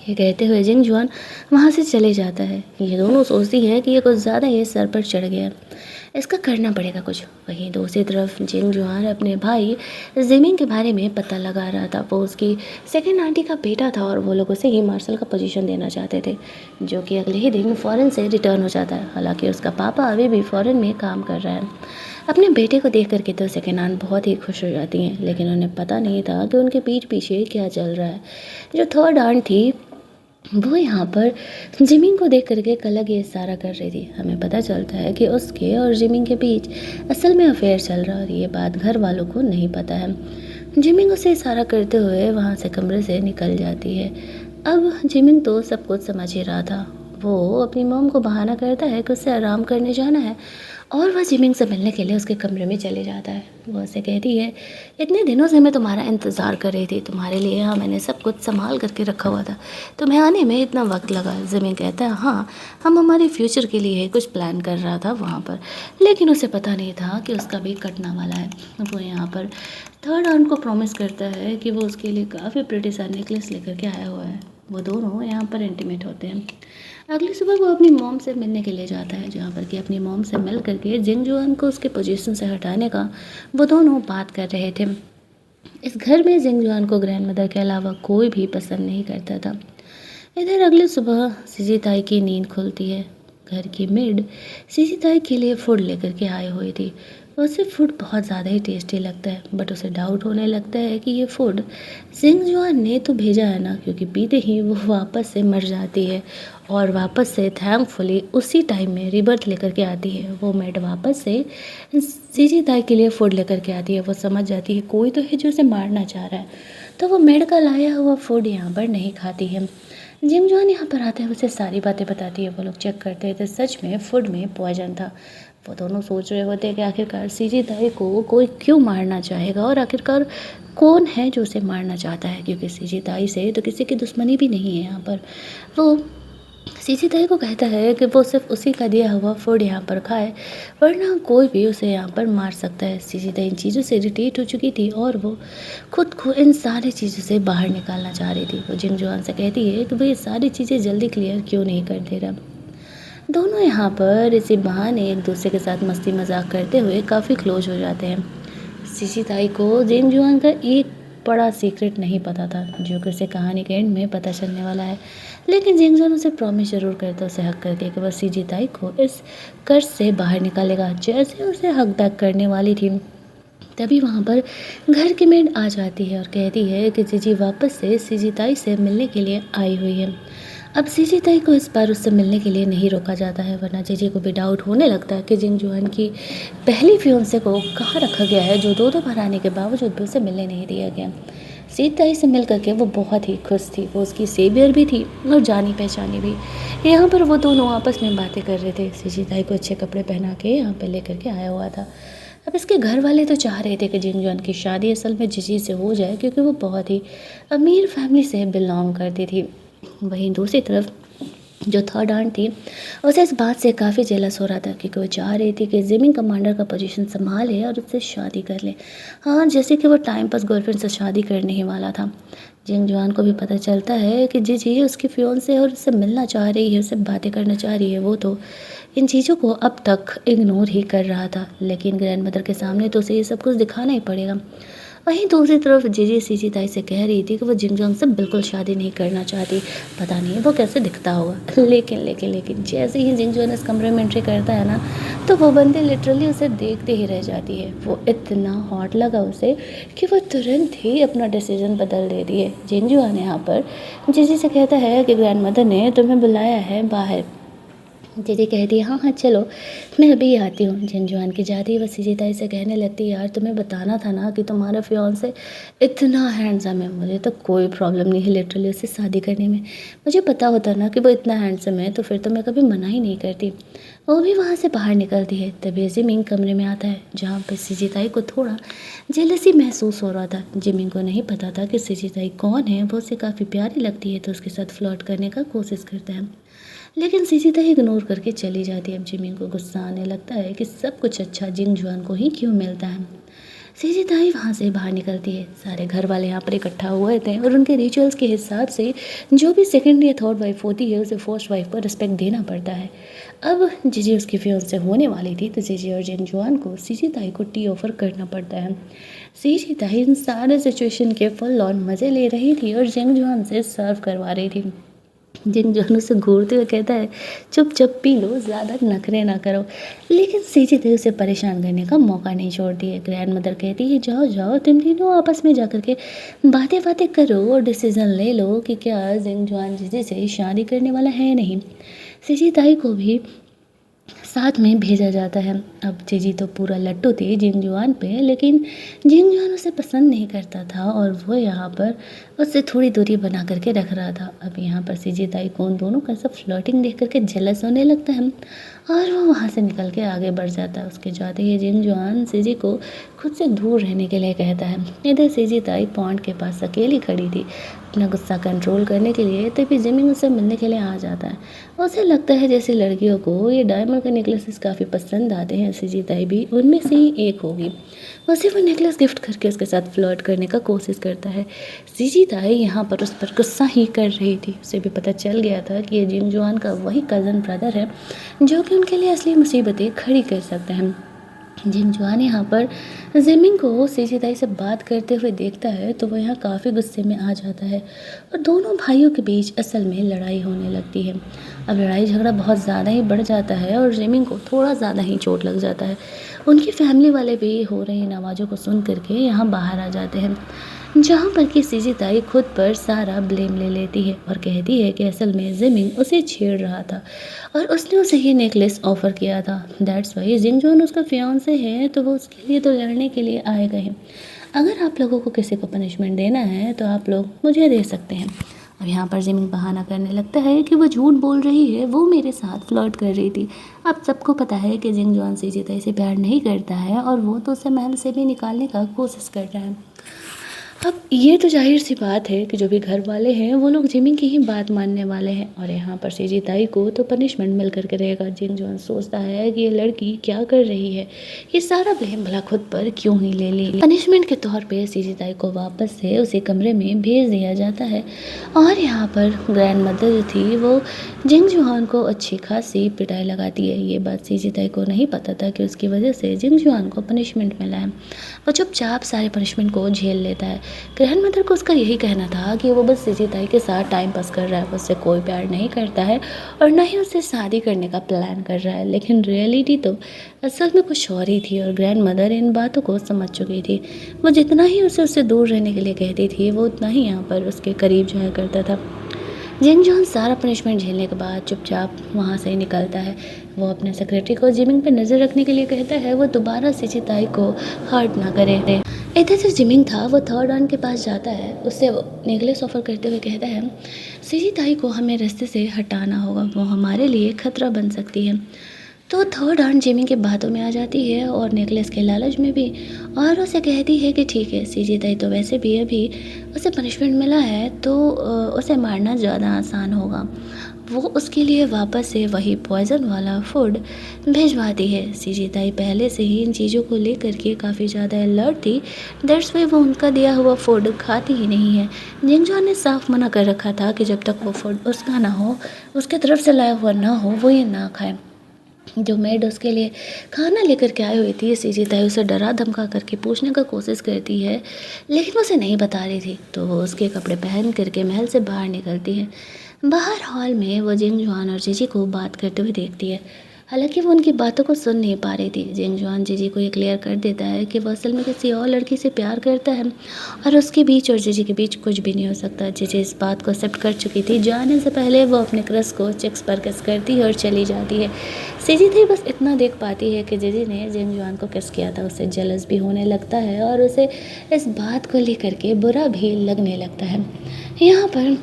ये कहते हुए जिंगजुआन वहाँ से चले जाता है। ये दोनों सोचती है कि ये कुछ ज़्यादा ही सर पर चढ़ गया, इसका करना पड़ेगा कुछ। वहीं दूसरी तरफ जिंगजुआन अपने भाई जिमिंग के बारे में पता लगा रहा था। वो उसकी सेकंड आंटी का बेटा था और वो लोग उसे ही मार्शल का पोजीशन देना चाहते थे, जो कि अगले ही दिन फ़ॉरेन से रिटर्न हो जाता है। हालांकि उसका पापा अभी भी फ़ॉरेन में काम कर रहा है। अपने बेटे को देख करके तो सेकंड आंट बहुत ही खुश हो जाती हैं, लेकिन उन्हें पता नहीं था कि उनके पीठ पीछे क्या चल रहा है। जो थर्ड आंट थी वो यहाँ पर जिमिंग को देख करके एक अलग ही इशारा कर रही थी। हमें पता चलता है कि उसके और जिमिंग के बीच असल में अफेयर चल रहा है और ये बात घर वालों को नहीं पता है। जिमिंग उसे इशारा करते हुए वहाँ से कमरे से निकल जाती है। अब जिमिंग तो सब कुछ समझ ही रहा था। वो अपनी मॉम को बहाना करता है कि उसे आराम करने जाना है और वह जिमिंग से मिलने के लिए उसके कमरे में चले जाता है। वो उसे कहती है इतने दिनों से मैं तुम्हारा इंतज़ार कर रही थी, तुम्हारे लिए यहाँ मैंने सब कुछ संभाल करके रखा हुआ था, तुम्हें आने में इतना वक्त लगा। जिमिंग कहता है हाँ, हम हमारे फ्यूचर के लिए कुछ प्लान कर रहा था वहाँ पर, लेकिन उसे पता नहीं था कि उसका भी कटना वाला है। वो यहाँ पर थर्ड आंट को प्रॉमिस करता है कि वो उसके लिए काफ़ी प्रिटी सा नेकलेस लेकर के आया हुआ है। वो दोनों यहाँ पर इंटीमेट होते हैं। अगली सुबह वो अपनी मॉम से मिलने के लिए जाता है, जहाँ पर कि अपनी मॉम से मिल करके जिंगजुआन को उसके पोजीशन से हटाने का वो दोनों बात कर रहे थे। इस घर में जिंगजुआन को ग्रैंड मदर के अलावा कोई भी पसंद नहीं करता था। इधर अगली सुबह सीजी ताई की नींद खुलती है। घर की मेड सीजी ताई के लिए फूड लेकर के आई हुई थी। उसे फूड बहुत ज़्यादा ही टेस्टी लगता है, बट उसे डाउट होने लगता है कि ये फूड जिंगजुआन ने तो भेजा है ना, क्योंकि पीते ही वो वापस से मर जाती है और वापस से थैंकफुली उसी टाइम में रिबर्थ लेकर के आती है। वो मेड वापस से सीजी ताई के लिए फूड लेकर के आती है। वो समझ जाती है कोई तो है जो उसे मारना चाह रहा है, तो वो मेड का लाया हुआ फूड यहाँ पर नहीं खाती है। जिंगजुआन यहाँ पर आते हैं, उसे सारी बातें बताती है। वो लोग चेक करते हैं तो सच में फूड में पॉइजन था। वो दोनों सोच रहे होते हैं कि आखिरकार सीजी ताई को कोई क्यों मारना चाहेगा और आखिरकार कौन है जो उसे मारना चाहता है, क्योंकि सीजी ताई से तो किसी की दुश्मनी भी नहीं है यहाँ पर। वो सीजी ताई को कहता है कि वो सिर्फ उसी का दिया हुआ फूड यहाँ पर खाए, वरना कोई भी उसे यहाँ पर मार सकता है। सीजी ताई इन चीज़ों से इरिटेट हो चुकी थी और वो खुद को इन सारी चीज़ों से बाहर निकालना चाह रही थी। वो जिंगजुआन से कहती है कि वो ये सारी चीज़ें जल्दी क्लियर क्यों नहीं कर दे रहा। दोनों यहाँ पर इसी बहाने एक दूसरे के साथ मस्ती मजाक करते हुए काफ़ी क्लोज हो जाते हैं। सीजी ताई को जिंगजुआन का एक बड़ा सीक्रेट नहीं पता था, जो कि उसे कहानी के एंड में पता चलने वाला है। लेकिन जिंगजन उसे प्रॉमिस ज़रूर करता, उसे हक करके, कि वह सीजी ताई को इस कर्ज से बाहर निकालेगा। जैसे उसे हक बैक करने वाली थी, तभी वहाँ पर घर की मेड आ जाती है और कहती है कि जीजी वापस से सीजी ताई से मिलने के लिए आई हुई है। अब सीजी ताई को इस बार उससे मिलने के लिए नहीं रोका जाता है, वरना जीजी को भी डाउट होने लगता है कि जिंग जुआन की पहली फियोंसे को कहाँ रखा गया है, जो दो बार आने के बावजूद भी उसे मिलने नहीं दिया गया। सीजी ताई से मिल करके वो बहुत ही खुश थी, वो उसकी सेवियर भी थी और जानी पहचानी भी। यहाँ पर वो दोनों आपस में बातें कर रहे थे। सीजी ताई को अच्छे कपड़े पहना के यहाँ पे लेकर के आया हुआ था। अब इसके घर वाले तो चाह रहे थे कि जिंग जुआन की शादी असल में जीजी से हो जाए, क्योंकि वो बहुत ही अमीर फैमिली से बिलोंग करती थी। वहीं दूसरी तरफ जो थर्ड आंट थी, उसे इस बात से काफ़ी जेलस हो रहा था, क्योंकि वो चाह रही थी कि जिमिंग कमांडर का पोजीशन संभाले और उससे शादी कर ले। हाँ, जैसे कि वो टाइम पास गर्लफ्रेंड से शादी करने ही वाला था। जिंग जुआन को भी पता चलता है कि जी उसकी फियोंसे और उससे मिलना चाह रही है, उससे बातें करना चाह रही है। वो तो इन चीज़ों को अब तक इग्नोर ही कर रहा था, लेकिन ग्रैंड मदर के सामने तो उसे ये सब कुछ दिखाना ही पड़ेगा। वहीं दूसरी तरफ जीजी सीजी ताई से कह रही थी कि वो जिंग जॉन से बिल्कुल शादी नहीं करना चाहती, पता नहीं वो कैसे दिखता होगा। लेकिन जैसे ही जिंग जॉन इस कमरे में एंट्री करता है ना, तो वो बंदी लिटरली उसे देखते ही रह जाती है। वो इतना हॉट लगा उसे कि वो तुरंत ही अपना डिसीजन बदल देती है। जिंग जॉन यहाँ पर जीजी से कहता है कि ग्रैंड मदर ने तुम्हें बुलाया है बाहर। दीदी कहती है हाँ चलो, मैं अभी आती हूँ। जिनजुआन की जाती है, वो सीजी ताई से कहने लगती है यार तुम्हें बताना था ना कि तुम्हारा फियांसे इतना हैंडसम है, मुझे तो कोई प्रॉब्लम नहीं है लिटरली उससे शादी करने में। मुझे पता होता ना कि वो इतना हैंडसम है तो फिर तो मैं कभी मना ही नहीं करती। वो भी वहाँ से बाहर निकलती है, तभी जिमिंग कमरे में आता है, जहाँ पर सीजी ताई को थोड़ा जेलसी महसूस हो रहा था। जिमिंग को नहीं पता था कि सीजी ताई कौन है, वो उसे काफ़ी प्यारी लगती है तो उसके साथ फ्लर्ट करने का कोशिश करता है, लेकिन सीजीता ही इग्नोर करके चली जाती है। अब जिमिंग को गुस्सा आने लगता है कि सब कुछ अच्छा जिंग जुआन को ही क्यों मिलता है। सीजीता ही वहाँ से बाहर निकलती है। सारे घर वाले यहाँ पर इकट्ठा हुए थे और उनके रिचुअल्स के हिसाब से जो भी सेकेंड या थर्ड वाइफ होती है उसे फर्स्ट वाइफ पर रिस्पेक्ट देना पड़ता है। अब जीजी उसकी फियांसे होने वाली थी, तो जीजी और जिंग जुआन को सीजीताई को टी ऑफर करना पड़ता है। सीजीताई इन सारे सिचुएशन के फुल ऑन मज़े ले रही थी और जिंग जुआन से सर्व करवा रही थी। जिन जानू से घूरते हुए कहता है चुप पी लो, ज़्यादा नखरे ना करो। लेकिन सीजी थे उसे परेशान करने का मौका नहीं छोड़ती है। ग्रैंड मदर कहती है जाओ तुम तीनों आपस में जा कर के बातें करो और डिसीज़न ले लो कि क्या जिंग जुआन जीजी से शादी करने वाला है नहीं। सीजी ताई को भी साथ में भेजा जाता है। अब जीजी तो पूरा लट्टू थी जिंग जुआन पे, लेकिन जिंग जुआन उसे पसंद नहीं करता था और वो यहाँ पर उससे थोड़ी दूरी बना करके रख रहा था। अब यहाँ पर सीजी ताई को उन दोनों का सब फ्लर्टिंग देख करके जेलस होने लगता है और वो वहाँ से निकल के आगे बढ़ जाता है। उसके जाते ही जिंग जुआन सीजी को खुद से दूर रहने के लिए कहता है। इधर सीजी ताई पॉन्ड के पास अकेली खड़ी थी अपना गुस्सा कंट्रोल करने के लिए, तभी जिमिंग उससे मिलने के लिए आ जाता है। उसे लगता है जैसे लड़कियों को ये डायमंड के नेकलेसेस काफ़ी पसंद आते हैं, सीजी ताई भी उनमें से ही एक होगी। उसे वो नेकलेस गिफ्ट करके उसके साथ फ्लर्ट करने का कोशिश करता है। सीजी ताई यहाँ पर उस पर गुस्सा ही कर रही थी। उसे भी पता चल गया था कि ये जिंग जुआन का वही कज़न ब्रदर है जो कि उनके लिए असली मुसीबतें खड़ी कर सकते हैं। जिंग जुआन यहाँ पर जिमिंग को सीजी ताई से बात करते हुए देखता है तो वो यहाँ काफ़ी गुस्से में आ जाता है और दोनों भाइयों के बीच असल में लड़ाई होने लगती है। अब लड़ाई झगड़ा बहुत ज़्यादा ही बढ़ जाता है और जिमिंग को थोड़ा ज़्यादा ही चोट लग जाता है। उनकी फैमिली वाले भी हो रही इन आवाज़ों को सुन करके यहाँ बाहर आ जाते हैं, जहाँ पर कि सीजी ताई खुद पर सारा ब्लेम ले लेती है और कहती है कि असल में जिमिंग उसे छेड़ रहा था और उसने उसे ये नेकलेस ऑफ़र किया था। दैट्स वाई जिंग जोन उसका फियांसे है तो वो उसके लिए तो लड़ने के लिए आएगा ही। अगर आप लोगों को किसी को पनिशमेंट देना है तो आप लोग मुझे दे सकते हैं। अब यहाँ पर जिमिंग बहाना करने लगता है कि वो झूठ बोल रही है, वो मेरे साथ फ्लर्ट कर रही थी। अब सबको पता है कि जिंग जॉन सीजी ताई से प्यार नहीं करता है और वो तो उसे महल से भी निकालने का कोशिश कर रहा है। अब ये तो जाहिर सी बात है कि जो भी घर वाले हैं वो लोग जिमिंग की ही बात मानने वाले हैं और यहाँ पर सीजी ताई को तो पनिशमेंट मिल करके रहेगा। जिंग जॉन सोचता है कि ये लड़की क्या कर रही है, ये सारा ब्लेम भला खुद पर क्यों ही ले ली। पनिशमेंट के तौर पे सीजी ताई को वापस से उसी कमरे में भेज दिया जाता है और यहाँ पर ग्रैंड मदर जो थी वो जिंग जुआन को अच्छी खासी पिटाई लगाती है। ये बात सीजी ताई को नहीं पता था कि उसकी वजह से जिंग जुआन को पनिशमेंट मिला है। वो चुपचाप सारे पनिशमेंट को झेल लेता है ग्रैंड मदर को उसका यही कहना था कि वो बस सिजी ताई के साथ टाइम पास कर रहा है, वो उससे कोई प्यार नहीं करता है और ना ही उससे शादी करने का प्लान कर रहा है। लेकिन रियलिटी तो असल में कुछ और ही थी और ग्रैंड मदर इन बातों को समझ चुकी थी। वो जितना ही उसे उससे दूर रहने के लिए कहती थी, वो उतना ही यहाँ पर उसके करीब जाया करता था। जिंग जॉन सारा पनिशमेंट झेलने के बाद चुपचाप वहाँ से निकलता है। वो अपने सेक्रेटरी को जिमिंग पर नज़र रखने के लिए कहता है, वो दोबारा सिजी ताई को हर्ट ना करे। इधर जो जिमिंग था वो थर्ड ऑन के पास जाता है, उससे वो नेकलेस ऑफर करते हुए कहता है, सिजी ताई को हमें रास्ते से हटाना होगा, वो हमारे लिए खतरा बन सकती है। तो थर्ड ऑन जिमिंग के बातों में आ जाती है और नेकलेस के लालच में भी, और उसे कहती है कि ठीक है, सीजी ताई तो वैसे भी अभी उसे पनिशमेंट मिला है तो उसे मारना ज़्यादा आसान होगा। वो उसके लिए वापस से वही पॉइज़न वाला फूड भिजवाती है। सीजी ताई पहले से ही इन चीज़ों को लेकर के काफ़ी ज़्यादा अलर्ट थी, दैट्स वाई वो उनका दिया हुआ फूड खाती ही नहीं है। जिंगजॉन ने साफ मना कर रखा था कि जब तक वो फूड उसका ना हो, उसके तरफ से लाया हुआ ना हो, वो ये ना खाए। जो मेड उसके लिए खाना लेकर के आई हुई थी, सीजी ताई उसे डरा धमका करके पूछने का कोशिश करती है, लेकिन वो उसे नहीं बता रही थी। तो वो उसके कपड़े पहन करके महल से बाहर निकलती है। बाहर हॉल में वो जिंग जुआन और जीजी को बात करते हुए देखती है। हालांकि वो उनकी बातों को सुन नहीं पा रही थी। जिंग जुआन जीजी को ये क्लियर कर देता है कि वो असल में किसी और लड़की से प्यार करता है और उसके बीच और जीजी के बीच कुछ भी नहीं हो सकता। जीजी इस बात को एक्सेप्ट कर चुकी थी। जाने से पहले वो अपने क्रश को चिक्स पर किस करती है और चली जाती है। सीजी थी बस इतना देख पाती है कि जीजी ने जिंग जुआन को किस किया था। उसे जेलस भी होने लगता है और उसे इस बात को लेकर के बुरा भी लगने लगता है। यहाँ पर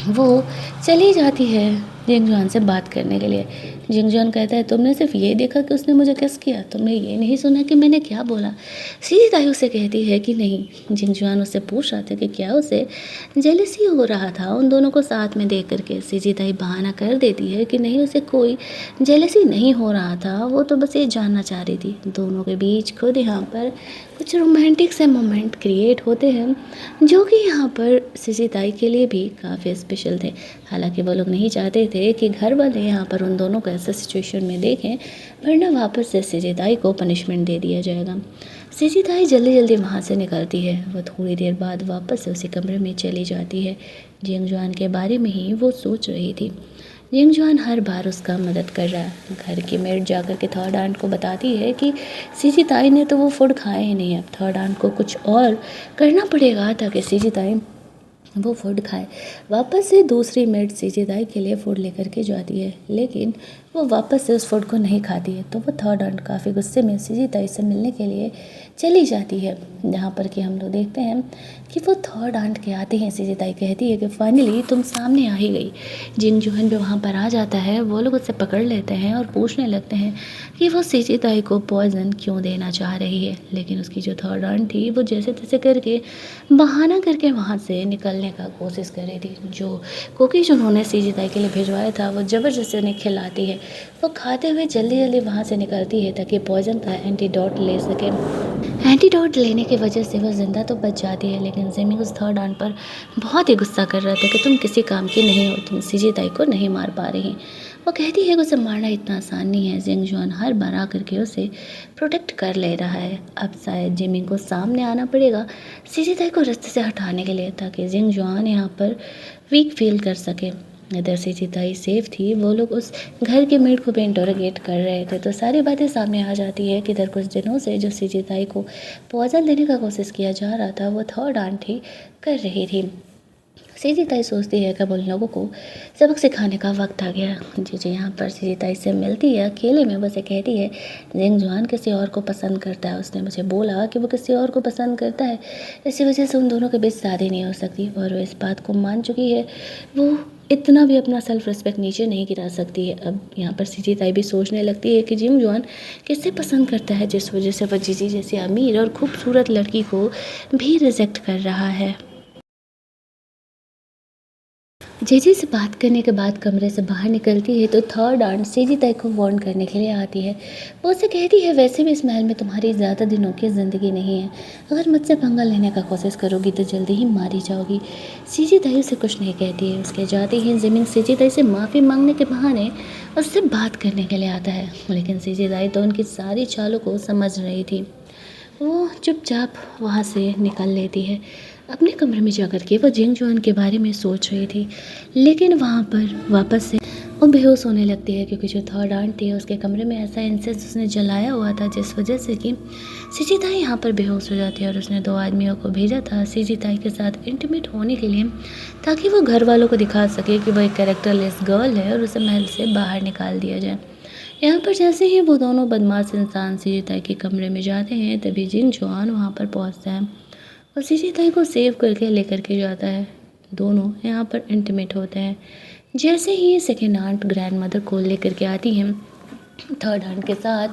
वो चली जाती है जिंगजॉन से बात करने के लिए। जिंगजॉन कहता है, तुमने सिर्फ ये देखा कि उसने मुझे किस किया, तुमने ये नहीं सुना कि मैंने क्या बोला। सीधी ताई उसे कहती है कि नहीं। जिंगजॉन उससे पूछ रहा था कि क्या उसे जेलसी हो रहा था उन दोनों को साथ में देख करके। सीधी ताई बहाना कर देती है कि नहीं, उसे कोई जेलसी नहीं हो रहा था, वो तो बस ये जानना चाह रही थी। दोनों के बीच खुद यहाँ पर कुछ रोमांटिक से मोमेंट क्रिएट होते हैं जो कि यहाँ पर सीजी ताई के लिए भी काफ़ी स्पेशल थे। हालांकि वो लोग नहीं चाहते थे कि घर वाले यहाँ पर उन दोनों को ऐसे सिचुएशन में देखें, वरना वापस से सीजी ताई को पनिशमेंट दे दिया जाएगा। सीजी ताई जल्दी जल्दी वहाँ से निकलती है। वो थोड़ी देर बाद वापस से उसी कमरे में चली जाती है। जिंग जुआन के बारे में ही वो सोच रही थी। जिंग जुआन हर बार उसका मदद कर रहा है। घर की मेड जाकर के थर्ड आंट को बताती है कि सीजी ताई ने तो वो फूड खाया ही नहीं है, अब थर्ड आंट को कुछ और करना पड़ेगा ताकि सीजी ताई वो फूड खाए। वापस से दूसरी मेड सीजी ताई के लिए फूड लेकर के जाती है, लेकिन वो वापस से उस फूड को नहीं खाती है। तो वो थर्ड आंट काफ़ी गुस्से में सीजी ताई से मिलने के लिए चली जाती है, जहाँ पर कि हम लोग देखते हैं कि वो थर्ड आंट के आते हैं। सीजी ताई कहती है कि फाइनली तुम सामने आ ही गई। जिंग जुहन भी वहाँ पर आ जाता है। वो लोग उससे पकड़ लेते हैं और पूछने लगते हैं कि वो सीजी ताई को पॉइजन क्यों देना चाह रही है। लेकिन उसकी जो थर्ड आंट थी वो जैसे तैसे करके बहाना करके वहाँ से निकलने का कोशिश कर रही थी। जो कुकीज उन्होंने सीजी ताई के लिए भिजवाया था वो ज़बरदस्ती उन्हें खिलाती है। वो खाते हुए जल्दी जल्दी वहाँ से निकलती है ताकि पॉइजन का एंटीडोट ले सके। एंटीडोट लेने की वजह से वो ज़िंदा तो बच जाती है, लेकिन जिमी उस थर्ड आंट पर बहुत ही गुस्सा कर रहा था कि तुम किसी काम की नहीं हो, तुम सीजी ताई को नहीं मार पा रही। वो कहती है कि उसे मारना इतना आसान नहीं है। जिंग जुआन हर बार आकर के उसे प्रोटेक्ट कर ले रहा है। अब शायद जिमी को सामने आना पड़ेगा सीजी ताई को रास्ते से हटाने के लिए, ताकि जिंग जुआन यहाँ पर वीक फील कर सके। इधर सीजी ताई सेफ थी। वो लोग उस घर के मेड को भी इंटरोगेट कर रहे थे, तो सारी बातें सामने आ जाती है कि इधर कुछ दिनों से जो सीजी ताई को पॉइजन देने का कोशिश किया जा रहा था वो थर्ड आंट ही कर रही थी। सीजी ताई सोचती है कि अब उन लोगों को सबक सिखाने का वक्त आ गया। जी यहाँ पर सीजी ताई से मिलती है अकेले में। बस कहती है जिंग जुआन किसी और को पसंद करता है, उसने मुझे बोला कि वो किसी और को पसंद करता है, इसी वजह से उन दोनों के बीच शादी नहीं हो सकती। और वो इस बात को मान चुकी है। वो इतना भी अपना सेल्फ रिस्पेक्ट नीचे नहीं गिरा सकती है। अब यहाँ पर सीजी ताई भी सोचने लगती है कि जिंग जुआन किससे पसंद करता है, जिस वजह से वह जीजी जैसी अमीर और खूबसूरत लड़की को भी रिजेक्ट कर रहा है। जेजी से बात करने के बाद कमरे से बाहर निकलती है तो थर्ड आंट सीजी ताई को वार्न करने के लिए आती है। वो उसे कहती है, वैसे भी इस महल में तुम्हारी ज़्यादा दिनों की ज़िंदगी नहीं है, अगर मुझसे पंगा लेने का कोशिश करोगी तो जल्दी ही मारी जाओगी। सीजी ताई उसे कुछ नहीं कहती है। उसके जाती है ज़मीन सीजी ताई से माफ़ी मांगने के बहाने उससे बात करने के लिए आता है, लेकिन सीजी ताई तो उनकी सारी चालों को समझ रही थी। वो चुपचाप वहाँ से निकल लेती है। अपने कमरे में जाकर के वो जिंग जुआन के बारे में सोच रही थी, लेकिन वहाँ पर वापस से वो बेहोश होने लगती है क्योंकि जो थर्ड आंट थी उसके कमरे में ऐसा इंसेंस उसने जलाया हुआ था जिस वजह से कि सिजिताई यहाँ पर बेहोश हो जाती है। और उसने 2 आदमियों को भेजा था सिजिताई के साथ इंटीमेट होने के लिए, ताकि वो घर वालों को दिखा सके कि वो एक कैरेक्टरलेस गर्ल है और उसे महल से बाहर निकाल दिया जाए। यहाँ पर जैसे ही वो दोनों बदमाश इंसान सिजिताई के कमरे में जाते हैं तभी जिंग जुआन वहाँ पर पहुँचता है और सिजिताई को सेव करके लेकर के जाता है। दोनों यहाँ पर इंटीमेट होते हैं। जैसे ही सेकेंड आंट ग्रैंड मदर को लेकर के आती हैं थर्ड आंट के साथ,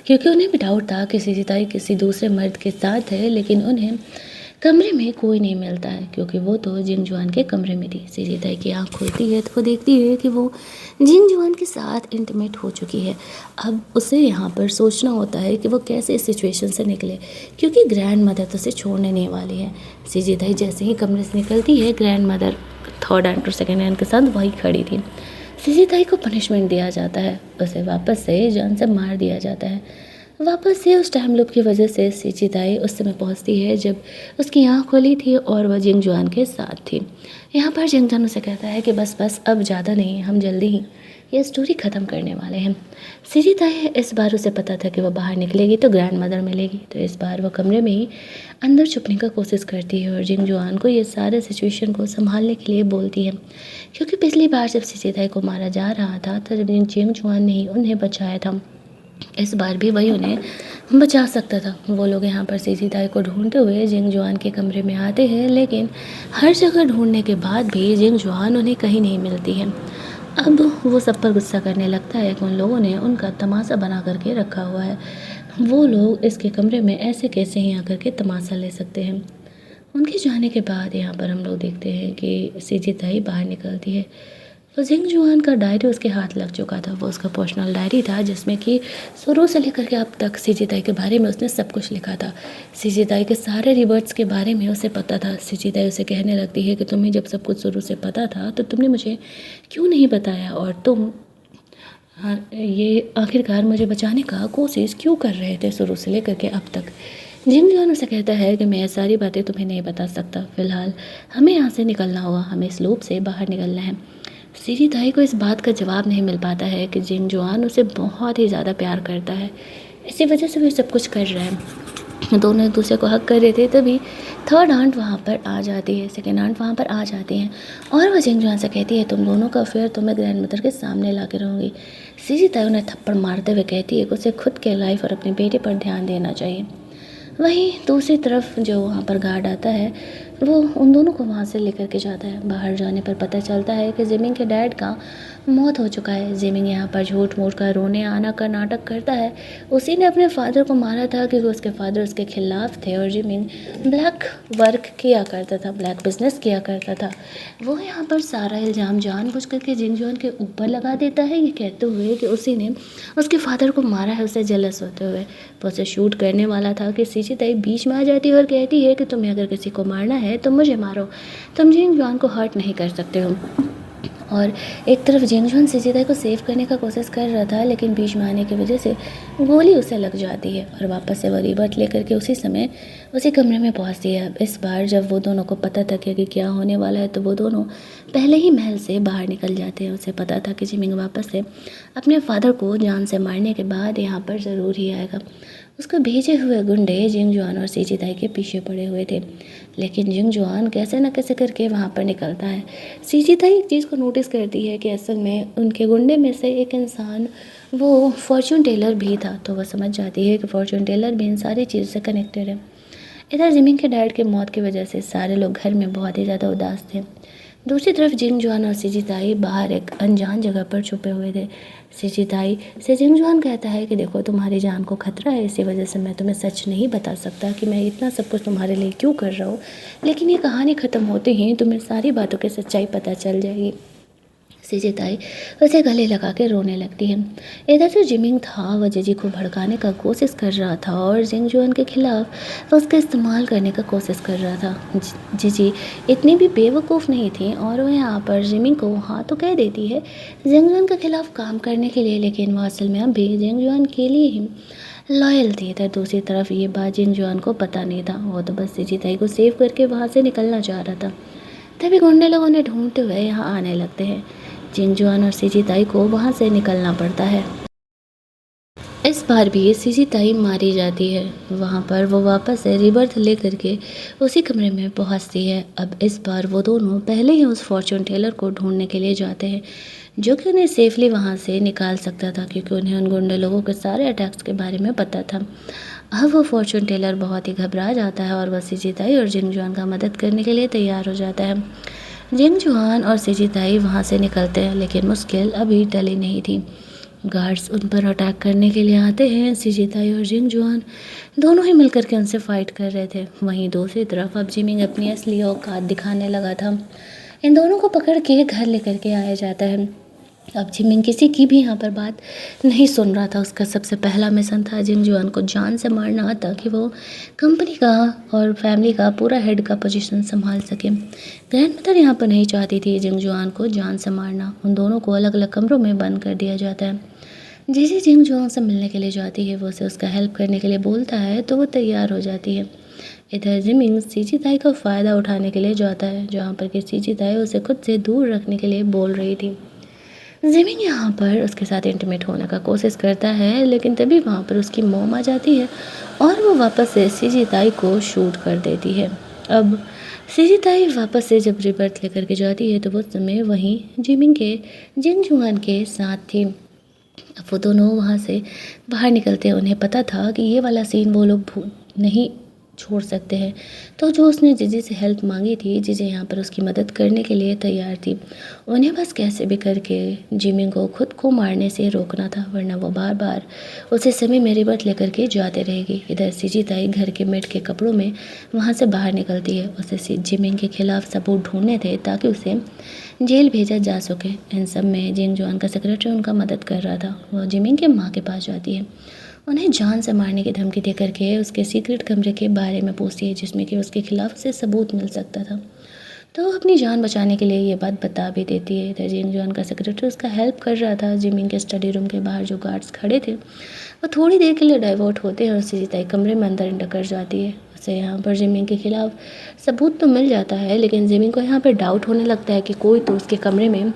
क्योंकि उन्हें भी डाउट था कि सिजिताई किसी दूसरे मर्द के साथ है, लेकिन उन्हें कमरे में कोई नहीं मिलता है क्योंकि वो तो जिंग जुआन के कमरे में थी। सिजिताई की आँख खुलती है तो वो देखती है कि वो जिंग जुआन के साथ इंटीमेट हो चुकी है। अब उसे यहाँ पर सोचना होता है कि वो कैसे इस सिचुएशन से निकले, क्योंकि ग्रैंड मदर तो उसे छोड़ने नहीं वाली है। सिजिताई जैसे ही कमरे से निकलती है ग्रैंड मदर थर्ड आंट और सेकेंड आंट के साथ वही खड़ी थी। सिजिताई को पनिशमेंट दिया जाता है, उसे वापस से जान से मार दिया जाता है। वापस से उस टाइम लूप की वजह से सिजिताई उस समय पहुंचती है जब उसकी आँख खुली थी और वह जिंग जुआन के साथ थी। यहाँ पर जिंग जुआन उसे कहता है कि बस बस अब ज़्यादा नहीं, हम जल्दी ही ये स्टोरी ख़त्म करने वाले हैं। सिजिताई इस बार उसे पता था कि वह बाहर निकलेगी तो ग्रैंड मदर मिलेगी, तो इस बार वह कमरे में ही अंदर छुपने का कोशिश करती है और जिंग जुआन को ये सारे सिचुएशन को संभालने के लिए बोलती है। क्योंकि पिछली बार जब सिजिताई को मारा जा रहा था तो जब जिंग जुआन ने ही उन्हें बचाया था, इस बार भी वही उन्हें बचा सकता था। वो लोग यहाँ पर सिजिताई को ढूंढते हुए जिंग जुआन के कमरे में आते हैं, लेकिन हर जगह ढूंढने के बाद भी जिंग जुआन उन्हें कहीं नहीं मिलती है। अब वो सब पर गुस्सा करने लगता है कि उन लोगों ने उनका तमाशा बना करके रखा हुआ है। वो लोग इसके कमरे में ऐसे कैसे ही आकर के तमाशा ले सकते हैं। उनके जाने के बाद यहाँ पर हम लोग देखते हैं कि सिजिताई बाहर निकलती है। तो जिंग जुआन का डायरी उसके हाथ लग चुका था। वो उसका पर्सनल डायरी था जिसमें कि शुरू से लेकर के अब तक सिजिताई के बारे में उसने सब कुछ लिखा था। सिजिताई के सारे रिवर्ट्स के बारे में उसे पता था। सिजिताई उसे कहने लगती है कि तुम्हें जब सब कुछ शुरू से पता था तो तुमने मुझे क्यों नहीं बताया, और तुम हाँ ये आखिरकार मुझे बचाने का कोशिश क्यों कर रहे थे शुरू से लेकर के अब तक। जिंग जुआन उसे कहता है कि मैं ये सारी बातें तुम्हें नहीं बता सकता, फ़िलहाल हमें यहाँ से निकलना होगा, हमें इस लूप से बाहर निकलना है। सिजिताई को इस बात का जवाब नहीं मिल पाता है कि जिंग जुआन उसे बहुत ही ज़्यादा प्यार करता है, इसी वजह से वो सब कुछ कर रहा है। दोनों एक दूसरे को हक कर रहे थे तभी थर्ड आंट वहाँ पर आ जाती है, सेकेंड आंट वहाँ पर आ जाती हैं और वह जिंग जुआन से कहती है तुम दोनों का अफेयर तो मैं ग्रैंड मदर के सामने ला के रहूँगी। सिजिताई उन्हें थप्पड़ मारते हुए कहती है कि उसे खुद के लाइफ और अपने बेटे पर ध्यान देना चाहिए। वहीं दूसरी तरफ जो वहाँ पर गार्ड आता है वो उन दोनों को वहाँ से लेकर के जाता है। बाहर जाने पर पता चलता है कि जिमिंग के डैड का मौत हो चुका है। जिमिंग यहाँ पर झूठ मूठ का रोने आना का नाटक करता है। उसी ने अपने फादर को मारा था क्योंकि उसके फादर उसके खिलाफ थे और जिमिंग ब्लैक वर्क किया करता था, ब्लैक बिजनेस किया करता था। वो यहाँ पर सारा इल्ज़ाम जानबूझ करके जिंग जुआन के ऊपर लगा देता है, ये कहते हुए कि उसी ने उसके फादर को मारा है, उसे जेलस होते हुए। वो उसे शूट करने वाला था कि सिजिताई बीच में आ जाती है और कहती है कि तुम्हें अगर किसी को मारना है तो मुझे मारो, तुम जिंग जुआन को हर्ट नहीं कर सकते हो। और एक तरफ जिंग जुआन सिजिताई को सेव करने का कोशिश कर रहा था, लेकिन बीच में आने की वजह से गोली उसे लग जाती है और वापस से वो रिवर्ट लेकर के उसी समय उसी कमरे में पहुंचती है। अब इस बार जब वो दोनों को पता था कि क्या होने वाला है तो वो दोनों पहले ही महल से बाहर निकल जाते हैं। उसे पता था कि जिमिंग वापस से अपने फादर को जान से मारने के बाद यहाँ पर ज़रूर ही आएगा। उसको भेजे हुए गुंडे जिंग जुआन और सिजिताई के पीछे पड़े हुए थे, लेकिन जिंग जुआन कैसे न कैसे करके वहाँ पर निकलता है। सिजिताई एक चीज़ को नोटिस करती है कि असल में उनके गुंडे में से एक इंसान वो फॉर्चून टेलर भी था, तो वह समझ जाती है कि फॉर्चून टेलर भी इन सारी चीज़ से कनेक्टेड है। इधर जिमिंग के डैड की मौत की वजह से सारे लोग घर में बहुत ही ज़्यादा उदास थे। दूसरी तरफ जिंग जुआन और सिजिताई बाहर एक अनजान जगह पर छुपे हुए थे। सिजिताई से जिंग जुआन कहता है कि देखो तुम्हारी जान को खतरा है, इसी वजह से मैं तुम्हें सच नहीं बता सकता कि मैं इतना सब कुछ तुम्हारे लिए क्यों कर रहा हूँ, लेकिन ये कहानी ख़त्म होते ही तुम्हें सारी बातों की सच्चाई पता चल जाएगी। सिजिताई उसे गले लगा के रोने लगती है। इधर जो जिमिंग था वह जिजी को भड़काने का कोशिश कर रहा था और जिंग जुआन के खिलाफ उसका इस्तेमाल करने का कोशिश कर रहा था। जिजी इतनी भी बेवकूफ़ नहीं थी और वह यहाँ पर जिमिंग को हाँ तो कह देती है जिंग जुआन के खिलाफ काम करने के लिए, लेकिन वह असल में अभी जिंग जुआन के लिए ही लॉयल थी। इधर दूसरी तरफ ये बात जिन जुआन को पता नहीं था, वो तो बस सिजिताई को सेव करके वहाँ से निकलना चाह रहा था। तभी गुंडे लोग उन्हें ढूंढते हुए यहाँ आने लगते हैं। जिन जुआन और सिजिताई को वहाँ से निकलना पड़ता है। इस बार भी सिजिताई मारी जाती है। वहाँ पर वो वापस से रिबर्थ लेकर के उसी कमरे में पहुँचती है। अब इस बार वो दोनों पहले ही उस फॉर्चून टेलर को ढूंढने के लिए जाते हैं, जो कि उन्हें सेफली वहाँ से निकाल सकता था, क्योंकि उन्हें उन गुंडे लोगों के सारे अटैक्स के बारे में पता था। अब वो फॉर्चून टेलर बहुत ही घबरा जाता है और वह सिजिताई और जिंगजुआन का मदद करने के लिए तैयार हो जाता है। जिंगजुआन और सिजिताई वहाँ से निकलते हैं, लेकिन मुश्किल अभी टली नहीं थी। गार्ड्स उन पर अटैक करने के लिए आते हैं। सिजिताई और जिंगजुआन दोनों ही मिलकर के उनसे फाइट कर रहे थे। वहीं दूसरी तरफ अब जिमिंग अपनी असली औकात दिखाने लगा था। इन दोनों को पकड़ के घर लेकर के आया जाता है। अब जिमिंग किसी की भी यहाँ पर बात नहीं सुन रहा था। उसका सबसे पहला मिशन था जिंगजुआन को जान से मारना, ताकि वो कंपनी का और फैमिली का पूरा हेड का पोजीशन संभाल सके। ग्रैंड मदर यहाँ पर नहीं चाहती थी जिंगजुआन को जान से मारना। उन दोनों को अलग अलग कमरों में बंद कर दिया जाता है। जैसे जिंगजुआन से मिलने के लिए जाती है, वो उसे उसका हेल्प करने के लिए बोलता है, तो वो तैयार हो जाती है। इधर जिमिंग सिजिताई का फ़ायदा उठाने के लिए जाता है, जहाँ पर कि सिजिताई उसे खुद से दूर रखने के लिए बोल रही थी। जिमिंग यहाँ पर उसके साथ इंटीमेट होने का कोशिश करता है, लेकिन तभी वहाँ पर उसकी मॉम आ जाती है और वो वापस से सिजिताई को शूट कर देती है। अब सिजिताई वापस से जब रिबर्थ लेकर के जाती है, तो वो समय वहीं जिमिंग के जिंगजुआन के साथ थी। अब वो दोनों वहाँ से बाहर निकलते हैं। उन्हें पता था कि ये वाला सीन वो लोग नहीं छोड़ सकते हैं, तो जो उसने जीजी से हेल्प मांगी थी, जीजी यहाँ पर उसकी मदद करने के लिए तैयार थी। उन्हें बस कैसे भी करके जिमिंग को खुद को मारने से रोकना था, वरना वो बार बार उसे समय में रिबर्थ लेकर के जाते रहेगी। इधर सिजिताई घर के मेड के कपड़ों में वहाँ से बाहर निकलती है। उसे जिमिंग के खिलाफ सबूत ढूंढने थे, ताकि उसे जेल भेजा जा सके। इन सब में जिंगजुआन का सेक्रेटरी उनका मदद कर रहा था। वो जिमिंग के माँ के पास जाती है, उन्हें जान से मारने की धमकी दे करके उसके सीक्रेट कमरे के बारे में पूछती है, जिसमें कि उसके खिलाफ उसे सबूत मिल सकता था। तो वो अपनी जान बचाने के लिए ये बात बता भी देती है। इधर जिंगजुआन का सेक्रेटरी उसका हेल्प कर रहा था। जिमिंग के स्टडी रूम के बाहर जो गार्ड्स खड़े थे, वो थोड़ी देर के लिए डाइवर्ट होते हैं और सिजिताई कमरे में अंदर इंटर कर जाती है। उसे यहाँ पर जिमिंग के खिलाफ सबूत तो मिल जाता है, लेकिन जिमिंग को यहाँ पर डाउट होने लगता है कि कोई तो उसके कमरे में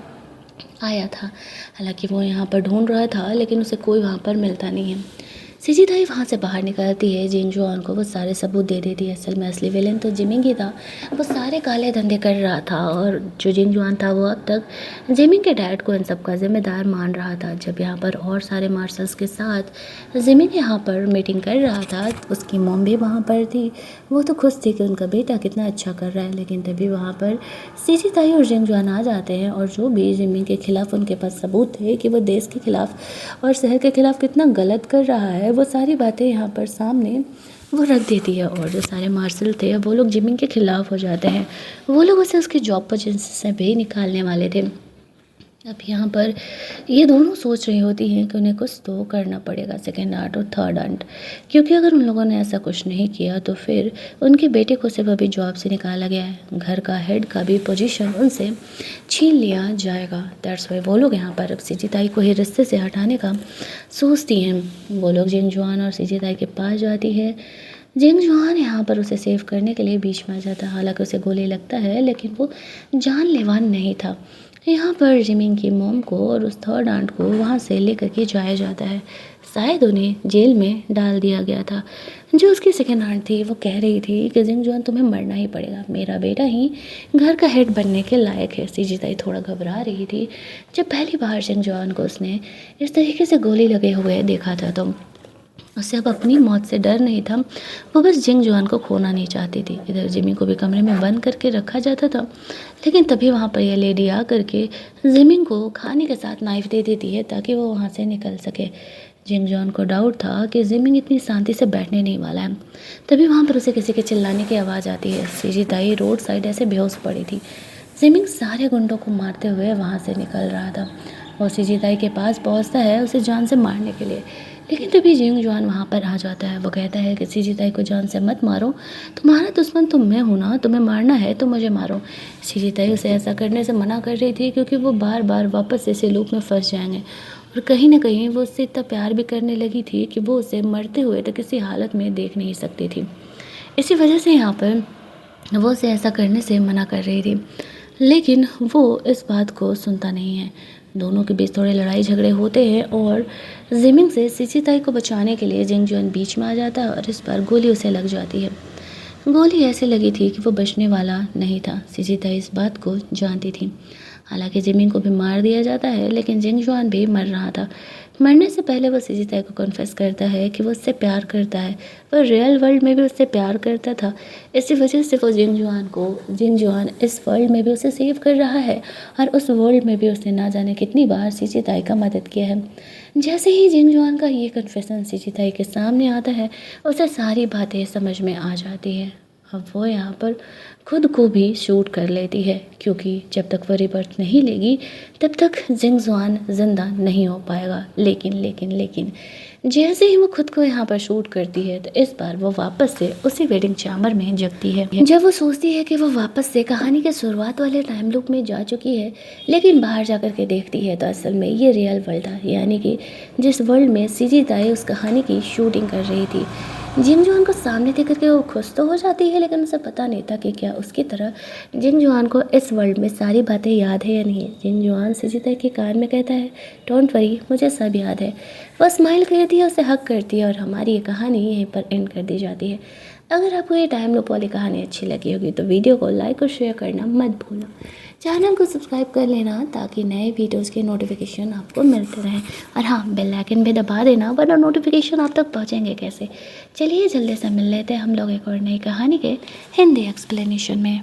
आया था। हालांकि वो यहाँ पर ढूंढ रहा था, लेकिन उसे कोई वहाँ पर मिलता नहीं है। सिजिताई वहाँ से बाहर निकलती है। जिंगजुआन को वो सारे सबूत दे देती है। असल में असली विलेन तो जिमिंग ही था। वो सारे काले धंधे कर रहा था, और जो जिंगजुआन था वो अब तक जिमिंग के डैड को इन सब का जिम्मेदार मान रहा था। जब यहाँ पर और सारे मार्शल्स के साथ जिमिंग यहाँ पर मीटिंग कर रहा था, उसकी मॉम भी वहाँ पर थी। वो तो खुश थी कि उनका बेटा कितना अच्छा कर रहा है, लेकिन तभी वहाँ पर सिजिताई और जिंगजुआन आ जाते हैं, और जो भी जिमिंग के खिलाफ उनके पास सबूत थे कि वो देश के खिलाफ और शहर के खिलाफ कितना गलत कर रहा है, वो सारी बातें यहाँ पर सामने वो रख देती है। और जो सारे मार्शल थे, वो लोग जिमिंग के खिलाफ हो जाते हैं। वो लोग उसे उसके जॉब पोजीशन से भी निकालने वाले थे। अब यहाँ पर ये दोनों सोच रही होती हैं कि उन्हें कुछ तो करना पड़ेगा, सेकेंड आर्ट और थर्ड आर्ट, क्योंकि अगर उन लोगों ने ऐसा कुछ नहीं किया तो फिर उनके बेटे को सिर्फ अभी जॉब से निकाला गया है, घर का हेड का भी पोजीशन उनसे छीन लिया जाएगा। दैट्स वाई वो लोग यहाँ पर अब सिजिताई को ही रिश्ते से हटाने का सोचती हैं। वो लोग जिंगजुआन और सिजिताई के पास जाती है। जिंगजुआन यहाँ पर उसे सेव करने के लिए बीच में आ जाता है। हालांकि उसे गोली लगता है, लेकिन वो जानलेवा नहीं था। यहाँ पर जिमिंग की मॉम को और उस थर्ड आंट को वहाँ से लेकर के जाया जाता है। शायद उन्हें जेल में डाल दिया गया था। जो उसकी सेकेंड आंट थी, वो कह रही थी कि जिंगजुआन तुम्हें मरना ही पड़ेगा, मेरा बेटा ही घर का हेड बनने के लायक है। सिजिताई थोड़ा घबरा रही थी। जब पहली बार जिंगजुआन को उसने इस तरीके से गोली लगे हुए देखा था, तो उसे अब अपनी मौत से डर नहीं था। वो बस जिंगजुआन को खोना नहीं चाहती थी। इधर जिमी को भी कमरे में बंद करके रखा जाता था, लेकिन तभी वहाँ पर यह लेडी आ करके जिमिंग को खाने के साथ नाइफ दे देती है, ताकि वो वहाँ से निकल सके। जिंगजुआन को डाउट था कि जिमिंग इतनी शांति से बैठने नहीं वाला है। तभी वहाँ पर उसे किसी के चिल्लाने की आवाज़ आती है। सिजिताई रोड साइड ऐसे बेहोश पड़ी थी। जिमिंग सारे गुंडों को मारते हुए वहाँ से निकल रहा था और सिजिताई के पास पहुँचता है उसे जान से मारने के लिए, लेकिन तभी जिंगजुआन वहाँ पर आ जाता है। वो कहता है कि सिजिताई को जान से मत मारो, तुम्हारा दुश्मन तो मैं हूँ ना, तुम्हें मारना है तो मुझे मारो। सिजिताई उसे ऐसा करने से मना कर रही थी, क्योंकि वो बार बार वापस इसी लूप में फंस जाएंगे और कहीं न कहीं वो उससे इतना प्यार भी करने लगी थी कि वो उसे मरते हुए तो किसी हालत में देख नहीं सकती थी। इसी वजह से यहाँ पर वो उसे ऐसा करने से मना कर रही थी, लेकिन वो इस बात को सुनता नहीं है। दोनों के बीच थोड़े लड़ाई झगड़े होते हैं और ज़िमिंग से सिचिताई को बचाने के लिए जिंगजुआन बीच में आ जाता है और इस बार गोली उसे लग जाती है। गोली ऐसे लगी थी कि वो बचने वाला नहीं था। सिचिताई इस बात को जानती थी। हालांकि जिमिंग को भी मार दिया जाता है, लेकिन जिंगजुआन भी मर रहा था। मरने से पहले वो सिचिताई को कन्फेस करता है कि वो उससे प्यार करता है। वो रियल वर्ल्ड में भी उससे प्यार करता था। इसी वजह से वो जिंगजुआन इस वर्ल्ड में भी उसे सेव कर रहा है और उस वर्ल्ड में भी उसने ना जाने कितनी बार सिचिताई का मदद किया है। जैसे ही जिंगजुआन का ये कन्फेशन सिचिताई के सामने आता है, उसे सारी बातें समझ में आ जाती है। अब वो यहाँ पर खुद को भी शूट कर लेती है, क्योंकि जब तक वो रिबर्थ नहीं लेगी तब तक जिंगजुआन जिंदा नहीं हो पाएगा। लेकिन जैसे ही वो खुद को यहाँ पर शूट करती है तो इस बार वो वापस से उसी वेडिंग चैम्बर में जगती है। जब वो सोचती है कि वो वापस से कहानी के शुरुआत वाले टाइम लूप में जा चुकी है, लेकिन बाहर जाकर के देखती है तो असल में ये रियल वर्ल्ड था, यानी कि जिस वर्ल्ड में सिचिताई उस कहानी की शूटिंग कर रही थी। जिंगजुआन को सामने देख करके वो खुश तो हो जाती है, लेकिन उसे पता नहीं था कि क्या उसकी तरह जिंगजुआन को इस वर्ल्ड में सारी बातें याद है या नहीं। जिंगजुआन सिचिताई के कान में कहता है, डोंट वरी, मुझे सब याद है। वह स्माइल करती है, उसे हक करती है और हमारी ये कहानी यहीं पर एंड कर दी जाती है। अगर आपको ये टाइम लूप वाली कहानी अच्छी लगी होगी तो वीडियो को लाइक और शेयर करना मत भूलना। चैनल को सब्सक्राइब कर लेना ताकि नए वीडियोज़ के नोटिफिकेशन आपको मिलते रहें। और हाँ, बेल आइकन भी दबा देना, वरना नोटिफिकेशन आप तक पहुँचेंगे कैसे। चलिए जल्दी से मिल लेते हैं हम लोग एक और नई कहानी के हिंदी एक्सप्लेनेशन में।